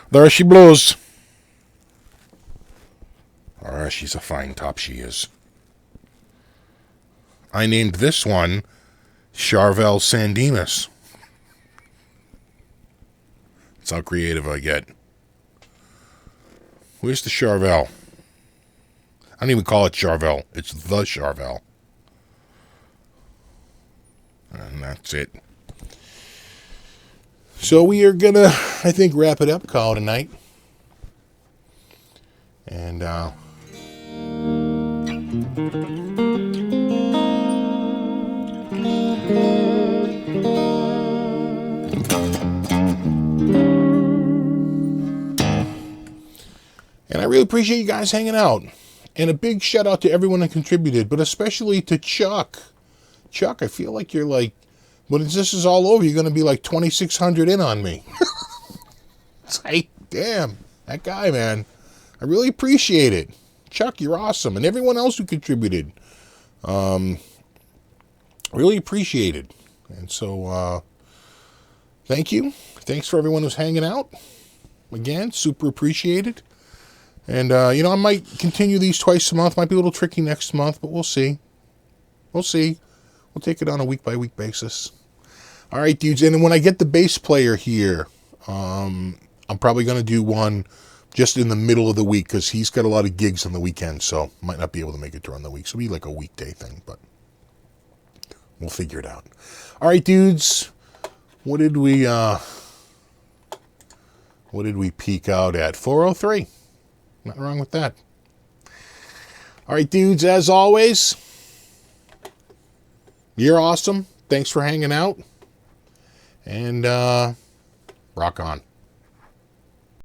S1: There she blows. She's a fine top, she is. I named this one Charvel Sandimas. That's how creative I get. Where's the Charvel? I don't even call it Charvel. It's the Charvel. And that's it. So we are gonna, I think, wrap it up, call it a night. And I really appreciate you guys hanging out. And a big shout out to everyone that contributed, but especially to Chuck. Chuck, I feel like you're like, when this is all over, you're going to be like 2,600 in on me. It's like, damn, that guy, man. I really appreciate it. Chuck, you're awesome. And everyone else who contributed. Really appreciate it. And so, thank you. Thanks for everyone who's hanging out. Again, super appreciated. And, I might continue these twice a month. Might be a little tricky next month, but we'll see. We'll see. We'll take it on a week-by-week basis. All right, dudes. And when I get the bass player here, I'm probably going to do one just in the middle of the week because he's got a lot of gigs on the weekend, so might not be able to make it during the week. So it'll be like a weekday thing, but we'll figure it out. All right, dudes. What did we peak out at? 403. Nothing wrong with that. All right, dudes, as always, you're awesome. Thanks for hanging out. And rock on.